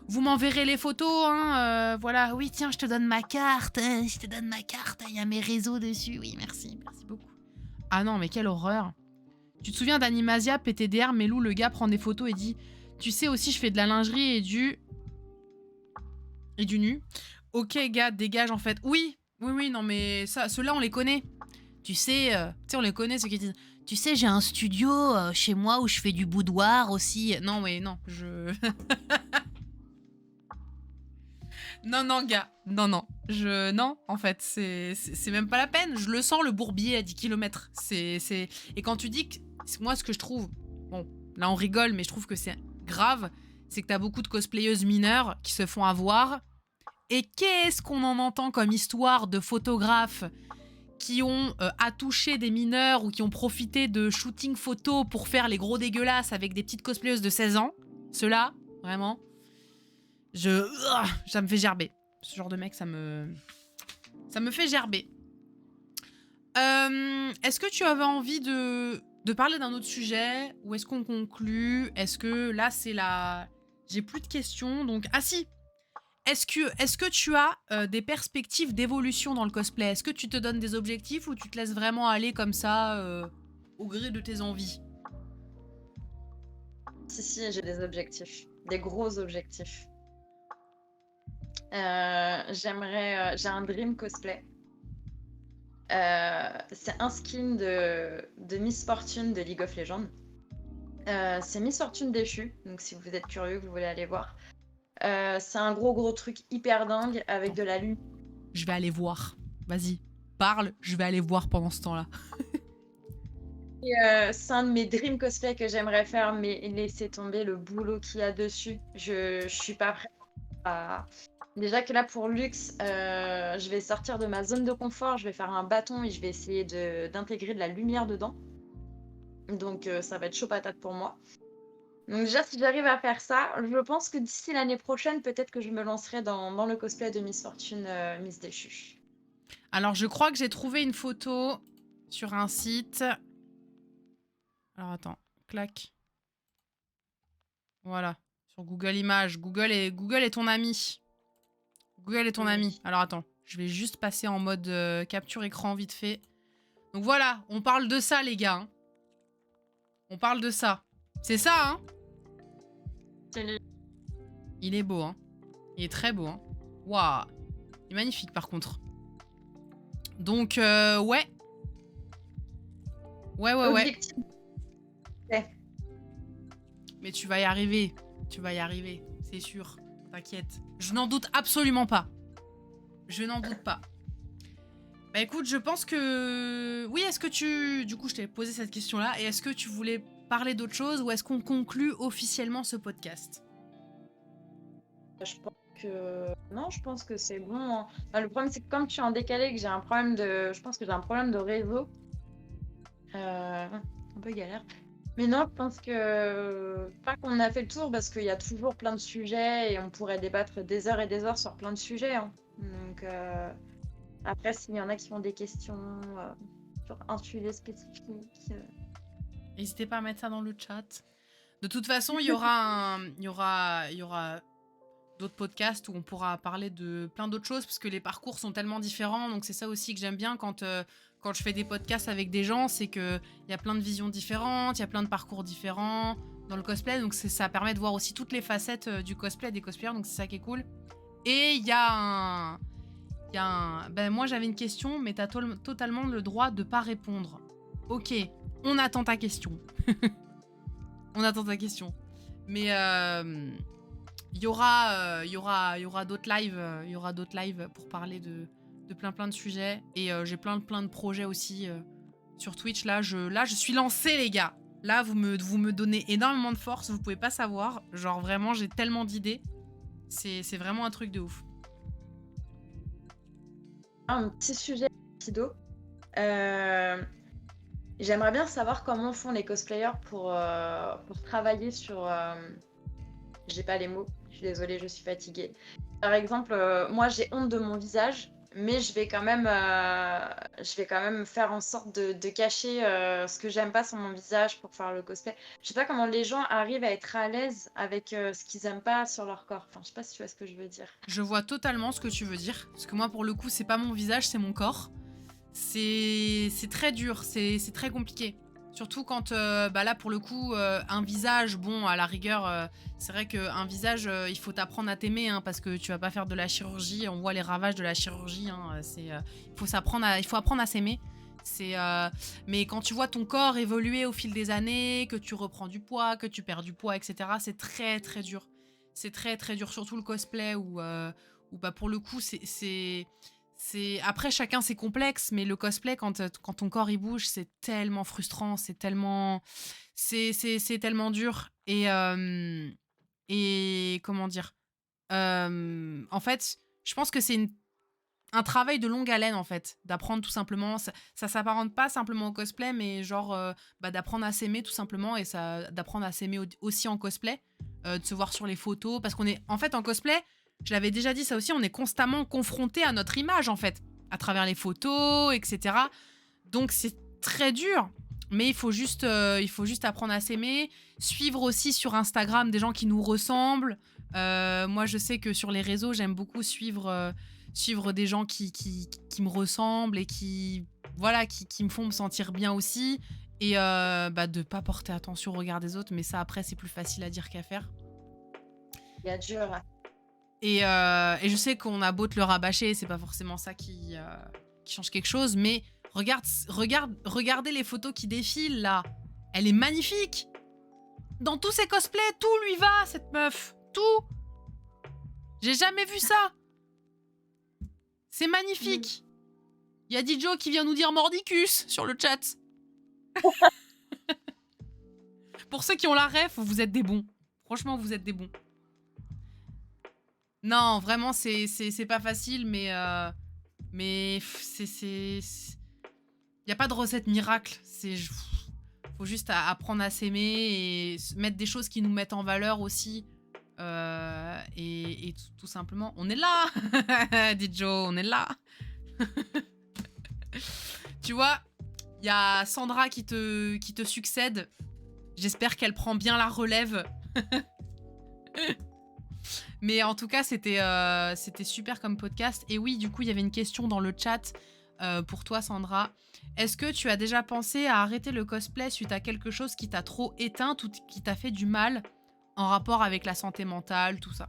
vous m'enverrez les photos. Hein, voilà. Oui, tiens, je te donne ma carte. Je te donne ma carte. Il y a mes réseaux dessus. Oui, merci. Merci beaucoup. Ah non, mais quelle horreur. Tu te souviens d'Animasia, PTDR, Melou, le gars prend des photos et dit tu sais aussi, je fais de la lingerie et du nu. Ok, gars, dégage en fait. Oui, non, mais ça, ceux-là, on les connaît. Tu sais, on les connaît, ceux qui disent tu sais, j'ai un studio chez moi où je fais du boudoir aussi. Non, mais non, non, gars. Non. Non, en fait, c'est même pas la peine. Je le sens, le bourbier à 10 km. Et quand tu dis que... Moi, ce que je trouve... Bon, là, on rigole, mais je trouve que c'est grave. C'est que t'as beaucoup de cosplayeuses mineures qui se font avoir. Et qu'est-ce qu'on en entend comme histoire de photographes qui ont attouché des mineurs ou qui ont profité de shooting photo pour faire les gros dégueulasses avec des petites cosplayeuses de 16 ans. Ceux-là, vraiment, ça me fait gerber. Ce genre de mec, ça me fait gerber. Est-ce que tu avais envie de parler d'un autre sujet ou est-ce qu'on conclut? Est-ce que là, c'est la... J'ai plus de questions, donc... Ah si! Est-ce que tu as des perspectives d'évolution dans le cosplay? Est-ce que tu te donnes des objectifs ou tu te laisses vraiment aller comme ça au gré de tes envies? Si, j'ai des objectifs. Des gros objectifs. J'ai un dream cosplay. C'est un skin de Miss Fortune de League of Legends. C'est Miss Fortune déchue, donc si vous êtes curieux, vous voulez aller voir. C'est un gros truc hyper dingue avec de la lune. Je vais aller voir. Vas-y, parle, je vais aller voir pendant ce temps-là. C'est un de mes dream cosplay que j'aimerais faire, mais laissez tomber le boulot qu'il y a dessus. Je suis pas prête à... Déjà que là, pour Luxe, je vais sortir de ma zone de confort, je vais faire un bâton et je vais essayer d'intégrer de la lumière dedans. Donc ça va être chaud patate pour moi. Donc déjà, si j'arrive à faire ça, je pense que d'ici l'année prochaine, peut-être que je me lancerai dans le cosplay de Miss Fortune, Miss Déchue. Alors, je crois que j'ai trouvé une photo sur un site. Alors, attends. Clac. Voilà. Sur Google Images. Google est ton ami. Google est ton ami. Alors, attends. Je vais juste passer en mode capture écran vite fait. Donc, voilà. On parle de ça, les gars. Hein. On parle de ça. C'est ça, hein? Il est beau, hein? Il est très beau, hein? Waouh! Il est magnifique, par contre. Donc, ouais. Ouais. Mais tu vas y arriver. Tu vas y arriver, c'est sûr. T'inquiète. Je n'en doute absolument pas. Je n'en doute pas. Bah écoute, je pense que... Oui, est-ce que tu... Du coup, je t'ai posé cette question-là. Et est-ce que tu voulais parler d'autre chose ou est-ce qu'on conclut officiellement ce podcast? Je pense non, je pense que c'est bon, hein. Enfin, le problème, c'est que comme je suis en décalé, que j'ai un problème je pense que j'ai un problème de réseau, un peu galère. Mais non, je pense que pas qu'on a fait le tour parce qu'il y a toujours plein de sujets et on pourrait débattre des heures et des heures sur plein de sujets, hein. Donc après, s'il y en a qui ont des questions sur un sujet spécifique, N'hésitez pas à mettre ça dans le chat. De toute façon, il y aura d'autres podcasts où on pourra parler de plein d'autres choses parce que les parcours sont tellement différents. Donc c'est ça aussi que j'aime bien quand je fais des podcasts avec des gens, c'est qu'il y a plein de visions différentes, il y a plein de parcours différents dans le cosplay. Donc ça permet de voir aussi toutes les facettes du cosplay, des cosplayers. Donc c'est ça qui est cool. Et il y a un... Ben moi j'avais une question, mais t'as totalement le droit de pas répondre. Ok, on attend ta question. On attend ta question. Mais il y aura d'autres lives, pour parler de plein de sujets. Et j'ai plein de projets aussi sur Twitch. Là, je suis lancée, les gars. Là, vous me donnez énormément de force. Vous pouvez pas savoir. Genre, vraiment, j'ai tellement d'idées. C'est vraiment un truc de ouf. un petit sujet rapido. J'aimerais bien savoir comment font les cosplayers pour travailler sur... J'ai pas les mots, je suis désolée, je suis fatiguée. Par exemple, moi j'ai honte de mon visage, mais je vais quand même faire en sorte de cacher ce que j'aime pas sur mon visage pour faire le cosplay. Je sais pas comment les gens arrivent à être à l'aise avec ce qu'ils aiment pas sur leur corps. Enfin, je sais pas si tu vois ce que je veux dire. Je vois totalement ce que tu veux dire. Parce que moi, pour le coup, c'est pas mon visage, c'est mon corps. C'est très dur, c'est très compliqué. Surtout quand, là, pour le coup, un visage, bon, à la rigueur, c'est vrai qu'un visage, il faut t'apprendre à t'aimer, hein, parce que tu vas pas faire de la chirurgie. On voit les ravages de la chirurgie. Hein, il faut apprendre à s'aimer. Mais quand tu vois ton corps évoluer au fil des années, que tu reprends du poids, que tu perds du poids, etc., c'est très, très dur. C'est très, très dur. Surtout le cosplay où pour le coup, après, chacun c'est complexe, mais le cosplay, quand ton corps il bouge, c'est tellement frustrant, c'est tellement dur. Et comment dire, en fait, je pense que c'est un travail de longue haleine, en fait, d'apprendre tout simplement. Ça s'apparente pas simplement au cosplay, mais genre d'apprendre à s'aimer tout simplement, et d'apprendre à s'aimer aussi en cosplay, de se voir sur les photos, parce qu'on est en fait en cosplay. Je l'avais déjà dit, ça aussi, on est constamment confronté à notre image, en fait, à travers les photos, etc. Donc c'est très dur, mais il faut juste apprendre à s'aimer, suivre aussi sur Instagram des gens qui nous ressemblent. Moi, je sais que sur les réseaux, j'aime beaucoup suivre des gens qui me ressemblent et qui me font me sentir bien aussi. Et de pas porter attention au regard des autres, mais ça, après, c'est plus facile à dire qu'à faire. Il y a dur. Et je sais qu'on a beau te le rabâcher, c'est pas forcément ça qui change quelque chose, mais regardez les photos qui défilent là. Elle est magnifique. Dans tous ses cosplays, tout lui va, cette meuf. Tout. J'ai jamais vu ça. C'est magnifique. Il y a Dijo qui vient nous dire Mordicus sur le chat. Pour ceux qui ont la ref, vous êtes des bons. Franchement, vous êtes des bons. Non, vraiment, c'est pas facile, mais il y a pas de recette miracle. Faut juste apprendre à s'aimer et mettre des choses qui nous mettent en valeur aussi. Et tout simplement, on est là. Dit Joe, on est là. Tu vois, il y a Sandra qui te succède. J'espère qu'elle prend bien la relève. Mais en tout cas, c'était super comme podcast. Et oui, du coup, il y avait une question dans le chat pour toi, Sandra. Est-ce que tu as déjà pensé à arrêter le cosplay suite à quelque chose qui t'a trop éteinte ou qui t'a fait du mal en rapport avec la santé mentale, tout ça?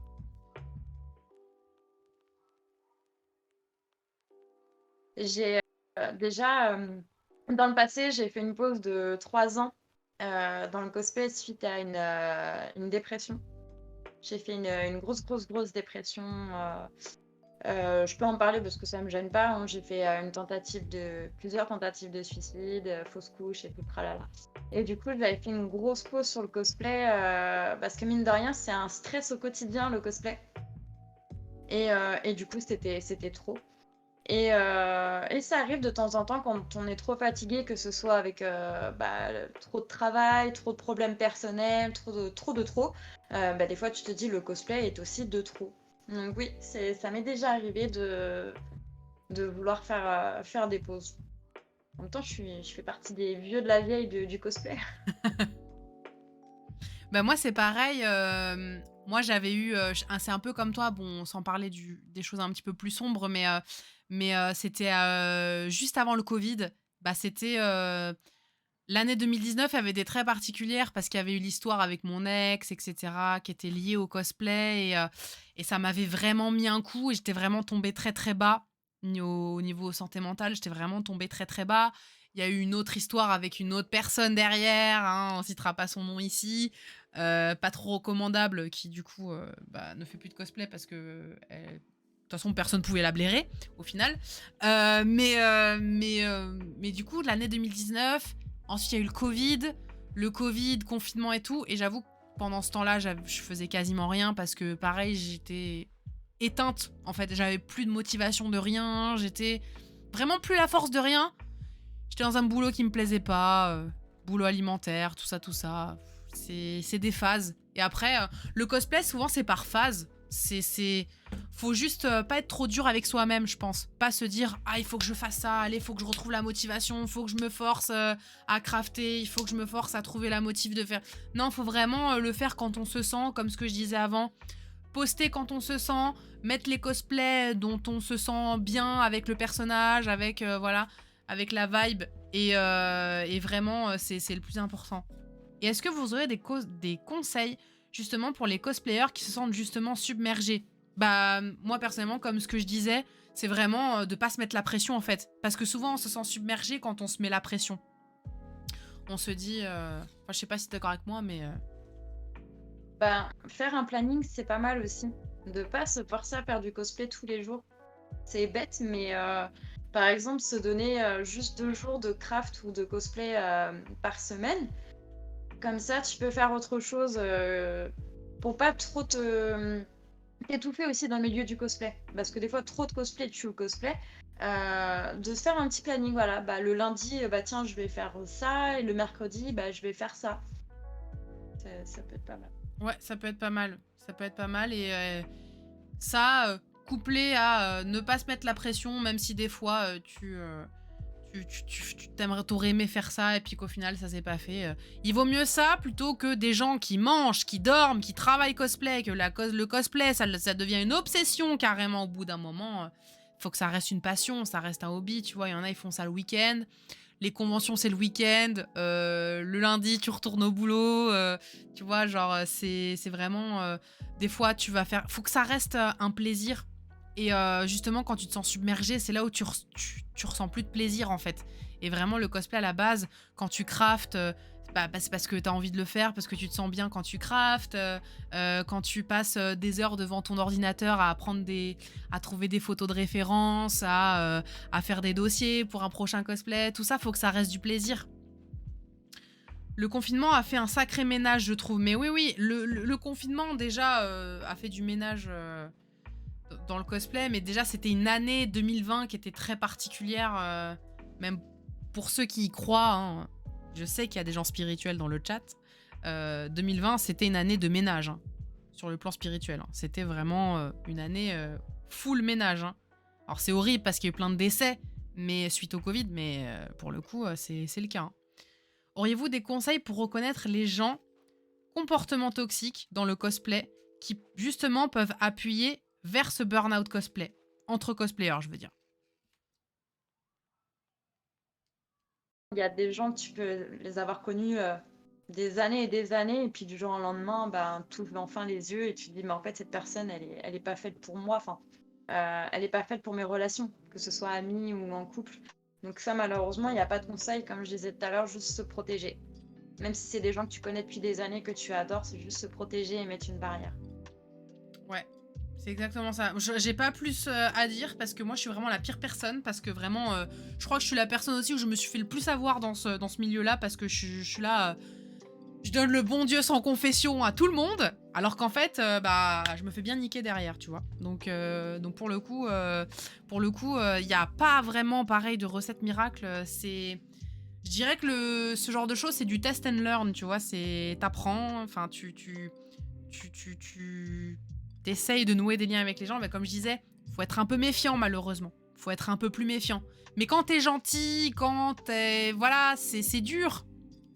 J'ai déjà, dans le passé, j'ai fait une pause de 3 ans dans le cosplay suite à une dépression. J'ai fait une grosse dépression. Je peux en parler parce que ça me gêne pas, hein. J'ai fait plusieurs tentatives de suicide, fausse couche et tout tralala. Et du coup, j'avais fait une grosse pause sur le cosplay parce que mine de rien, c'est un stress au quotidien, le cosplay. Et du coup, c'était trop. Et ça arrive de temps en temps quand on est trop fatigué, que ce soit avec trop de travail, trop de problèmes personnels, trop. Des fois, tu te dis le cosplay est aussi de trop. Donc oui, ça m'est déjà arrivé de vouloir faire des pauses. En même temps, je fais partie des vieux de la vieille du cosplay. Bah moi c'est pareil, moi j'avais eu, c'est un peu comme toi, bon sans parler des choses un petit peu plus sombres, mais c'était juste avant le Covid. Bah c'était l'année 2019 avait des traits particulières parce qu'il y avait eu l'histoire avec mon ex, etc., qui était liée au cosplay et ça m'avait vraiment mis un coup et j'étais vraiment tombée très très bas au niveau santé mentale, j'étais vraiment tombée très très bas. Il y a eu une autre histoire avec une autre personne derrière, hein, on citera pas son nom ici, pas trop recommandable, qui du coup ne fait plus de cosplay parce que de toute façon personne pouvait la blairer au final. Mais du coup l'année 2019, ensuite il y a eu le Covid, confinement et tout, et j'avoue que pendant ce temps-là je faisais quasiment rien parce que pareil j'étais éteinte en fait, j'avais plus de motivation de rien, j'étais vraiment plus la force de rien. J'étais dans un boulot qui me plaisait pas, boulot alimentaire, tout ça. C'est des phases. Et après, le cosplay, souvent, c'est par phase. Faut juste pas être trop dur avec soi-même, je pense. Pas se dire, ah, il faut que je fasse ça, allez, il faut que je retrouve la motivation, il faut que je me force à crafter, il faut que je me force à trouver la motive de faire. Non, faut vraiment le faire quand on se sent, comme ce que je disais avant. Poster quand on se sent, mettre les cosplays dont on se sent bien avec le personnage, avec avec la vibe et vraiment c'est le plus important. Et est-ce que vous aurez des conseils justement pour les cosplayers qui se sentent justement submergés? Bah moi personnellement, comme ce que je disais, c'est vraiment de pas se mettre la pression en fait, parce que souvent on se sent submergé quand on se met la pression. On se dit, je sais pas si t'es d'accord avec moi, mais Faire un planning, c'est pas mal aussi. De pas se forcer à faire du cosplay tous les jours. C'est bête, mais par exemple, se donner juste 2 jours de craft ou de cosplay par semaine. Comme ça, tu peux faire autre chose pour pas trop t'étouffer aussi dans le milieu du cosplay. Parce que des fois, trop de cosplay tue le cosplay. De se faire un petit planning, voilà. Le lundi, tiens, je vais faire ça. Et le mercredi, je vais faire ça. Ça peut être pas mal. ouais, ça peut être pas mal. Ça peut être pas mal et ça, couplé à ne pas se mettre la pression, même si des fois t'aurais aimé faire ça et puis qu'au final ça s'est pas fait. Il vaut mieux ça plutôt que des gens qui mangent, qui dorment, qui travaillent cosplay, que le cosplay ça devient une obsession carrément au bout d'un moment. Faut que ça reste une passion, ça reste un hobby, tu vois. Il y en a, ils font ça le week-end. Les conventions, c'est le week-end. Le lundi, tu retournes au boulot. Tu vois, genre, c'est vraiment... des fois, tu vas faire... Faut que ça reste un plaisir. Et justement, quand tu te sens submergé, c'est là où tu ressens plus de plaisir, en fait. Et vraiment, le cosplay, à la base, quand tu craftes... c'est parce que tu as envie de le faire, parce que tu te sens bien quand tu craftes, quand tu passes des heures devant ton ordinateur à trouver des photos de référence, à faire des dossiers pour un prochain cosplay, tout ça, faut que ça reste du plaisir. Le confinement a fait un sacré ménage, je trouve. Mais oui, le confinement, déjà, a fait du ménage dans le cosplay. Mais déjà, c'était une année 2020 qui était très particulière, même pour ceux qui y croient, hein. Je sais qu'il y a des gens spirituels dans le chat. 2020, c'était une année de ménage, hein, sur le plan spirituel. Hein. C'était vraiment une année full ménage. Hein. Alors c'est horrible parce qu'il y a eu plein de décès mais suite au Covid, mais pour le coup, c'est le cas. Hein. Auriez-vous des conseils pour reconnaître les gens comportements toxiques dans le cosplay qui justement peuvent appuyer vers ce burn-out cosplay? Entre cosplayers, je veux dire. Il y a des gens, tu peux les avoir connus des années et des années, et puis du jour au lendemain, tu ouvres enfin les yeux et tu te dis, mais en fait, cette personne, elle est pas faite pour moi, enfin, elle est pas faite pour mes relations, que ce soit amis ou en couple. Donc ça, malheureusement, il n'y a pas de conseil, comme je disais tout à l'heure, juste se protéger. Même si c'est des gens que tu connais depuis des années, que tu adores, c'est juste se protéger et mettre une barrière. Ouais, c'est exactement ça. J'ai pas plus à dire parce que moi je suis vraiment la pire personne, parce que vraiment je crois que je suis la personne aussi où je me suis fait le plus avoir dans ce milieu-là, parce que je suis là, je donne le bon Dieu sans confession à tout le monde Alors qu'en fait, bah, je me fais bien niquer derrière, tu vois. Donc pour le coup, il y a pas vraiment pareil de recette miracle. Je dirais que ce genre de choses, c'est du test and learn, tu vois. C'est t'apprends, enfin tu t'essayes de nouer des liens avec les gens. Mais comme je disais, faut être un peu méfiant malheureusement. Faut être un peu plus méfiant. Mais quand t'es gentil, voilà, c'est dur.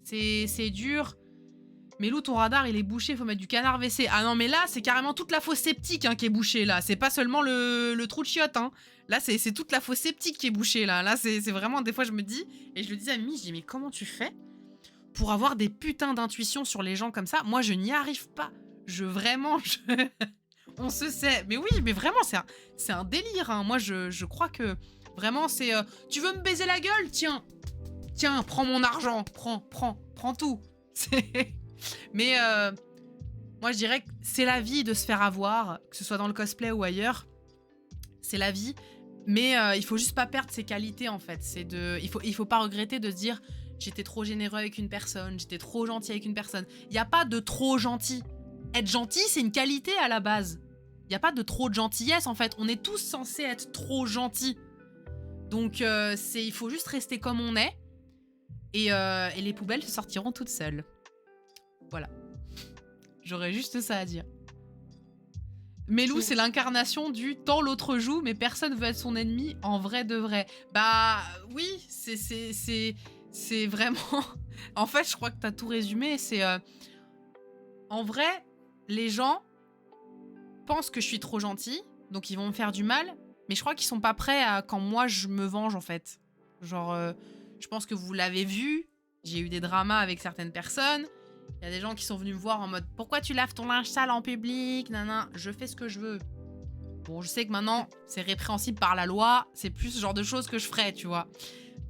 C'est dur. Mais Lou, ton radar, il est bouché, faut mettre du canard WC. Ah non, mais là, c'est carrément toute la fosse septique qui est bouchée, là. C'est pas seulement le trou de chiotte, hein. Là, c'est toute la fosse septique qui est bouchée, là. Là, c'est vraiment, des fois, je me dis, et je le disais à Mimi, je dis, mais comment tu fais pour avoir des putains d'intuitions sur les gens comme ça? Moi, je n'y arrive pas. On se sait. Mais oui, mais vraiment, c'est un délire, hein. Moi, je crois que, vraiment, c'est... tu veux me baiser la gueule? Tiens, prends mon argent. Prends tout. C'est... Mais moi, je dirais que c'est la vie de se faire avoir, que ce soit dans le cosplay ou ailleurs. C'est la vie. Mais il faut juste pas perdre ses qualités, en fait. Il faut pas regretter de se dire j'étais trop généreux avec une personne, j'étais trop gentil avec une personne. Il n'y a pas de trop gentil. Être gentil, c'est une qualité à la base. Il n'y a pas de trop de gentillesse, en fait. On est tous censés être trop gentils. Donc, il faut juste rester comme on est. Et les poubelles se sortiront toutes seules. Voilà. J'aurais juste ça à dire. Melou, c'est l'incarnation du tant l'autre joue, mais personne veut être son ennemi en vrai de vrai. Bah oui, c'est vraiment... En fait, je crois que t'as tout résumé. C'est en vrai, les gens pensent que je suis trop gentille, donc ils vont me faire du mal, mais je crois qu'ils sont pas prêts à quand moi je me venge, en fait. Genre, je pense que vous l'avez vu, j'ai eu des dramas avec certaines personnes. Il y a des gens qui sont venus me voir en mode « Pourquoi tu laves ton linge sale en public ?» Nanana, je fais ce que je veux. Bon, je sais que maintenant, c'est répréhensible par la loi. C'est plus ce genre de choses que je ferais, tu vois.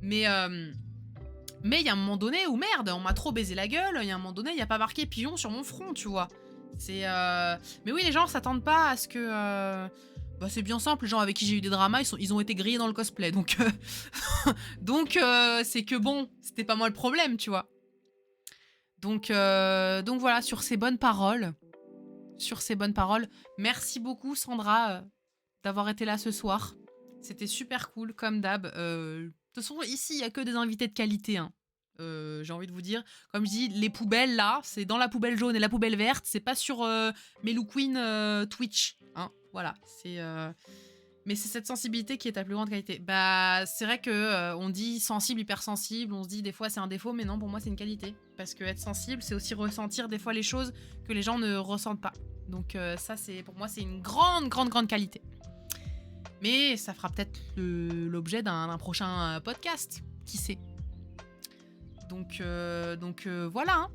Mais il y a un moment donné où, merde, on m'a trop baisé la gueule. Il y a un moment donné, il n'y a pas marqué pigeon sur mon front, tu vois. Mais oui, les gens s'attendent pas à ce que... Bah, c'est bien simple, les gens avec qui j'ai eu des dramas, ils ont été grillés dans le cosplay. Donc, c'est que bon, c'était pas moi le problème, tu vois. Donc voilà, sur ces bonnes paroles, merci beaucoup Sandra d'avoir été là ce soir. C'était super cool, comme d'hab. De toute façon, ici, il n'y a que des invités de qualité, hein. J'ai envie de vous dire. Comme je dis, les poubelles, là, c'est dans la poubelle jaune et la poubelle verte. C'est pas sur Melou Queen Twitch. Hein, voilà, mais c'est cette sensibilité qui est ta plus grande qualité. Bah, c'est vrai que on dit sensible, hypersensible, on se dit des fois c'est un défaut, mais non, pour moi c'est une qualité. Parce que être sensible, c'est aussi ressentir des fois les choses que les gens ne ressentent pas. Donc ça, pour moi, c'est une grande qualité. Mais ça fera peut-être l'objet d'un prochain podcast, qui sait. Donc voilà, hein.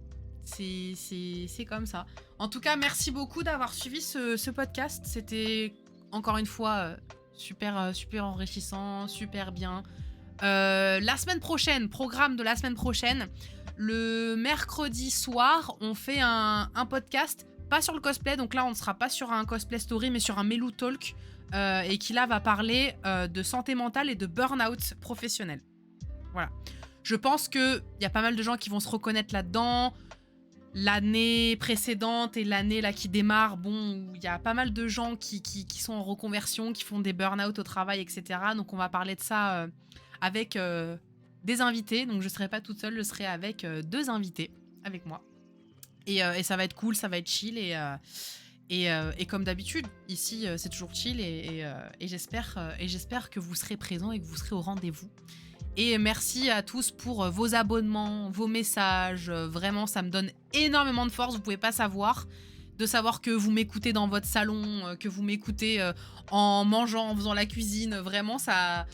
C'est comme ça. En tout cas, merci beaucoup d'avoir suivi ce podcast. C'était encore une fois super enrichissant, super bien. La semaine prochaine, programme de la semaine prochaine, le mercredi soir, on fait un podcast, pas sur le cosplay, donc là on ne sera pas sur un cosplay story, mais sur un Melou Talk, et qui là va parler de santé mentale et de burn-out professionnel. Voilà. Je pense qu'il y a pas mal de gens qui vont se reconnaître là-dedans. L'année précédente et l'année là qui démarre, bon, il y a pas mal de gens qui sont en reconversion, qui font des burn-out au travail, etc. Donc on va parler de ça avec des invités. Donc je serai pas toute seule, je serai avec 2 invités avec moi. Et ça va être cool, ça va être chill. Et comme d'habitude, ici c'est toujours chill. Et j'espère que vous serez présents et que vous serez au rendez-vous. Et merci à tous pour vos abonnements, vos messages. Vraiment, ça me donne énormément de force. Vous pouvez pas savoir. De savoir que vous m'écoutez dans votre salon, que vous m'écoutez en mangeant, en faisant la cuisine. Vraiment, ça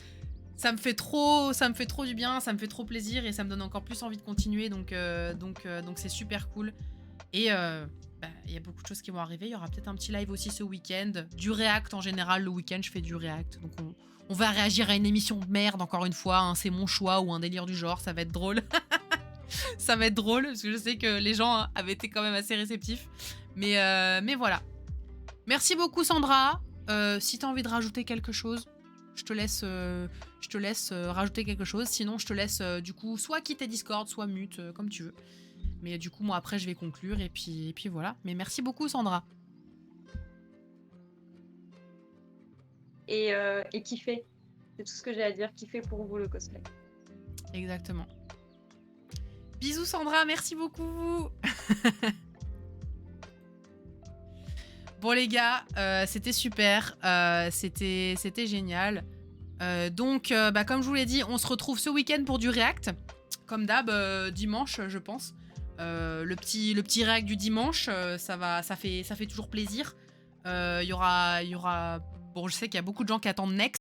me fait trop du bien, ça me fait trop plaisir et ça me donne encore plus envie de continuer. Donc c'est super cool. Et y a beaucoup de choses qui vont arriver. Il y aura peut-être un petit live aussi ce week-end. Du React en général. Le week-end, je fais du React. Donc on va réagir à une émission de merde, encore une fois. Hein, c'est mon choix ou un délire du genre. Ça va être drôle. Ça va être drôle parce que je sais que les gens avaient été quand même assez réceptifs. Mais voilà. Merci beaucoup, Sandra. Si tu as envie de rajouter quelque chose, je te laisse rajouter quelque chose. Sinon, je te laisse du coup soit quitter Discord, soit mute, comme tu veux. Mais du coup, moi, après, je vais conclure et puis voilà. Mais merci beaucoup, Sandra. Et kiffez. C'est tout ce que j'ai à dire. Kiffez pour vous le cosplay. Exactement. Bisous, Sandra. Merci beaucoup. Bon, les gars, c'était super. C'était génial. Donc, comme je vous l'ai dit, on se retrouve ce week-end pour du React. Comme d'hab, dimanche, je pense. Le petit React du dimanche, ça fait toujours plaisir. Il y aura... Bon, je sais qu'il y a beaucoup de gens qui attendent Next.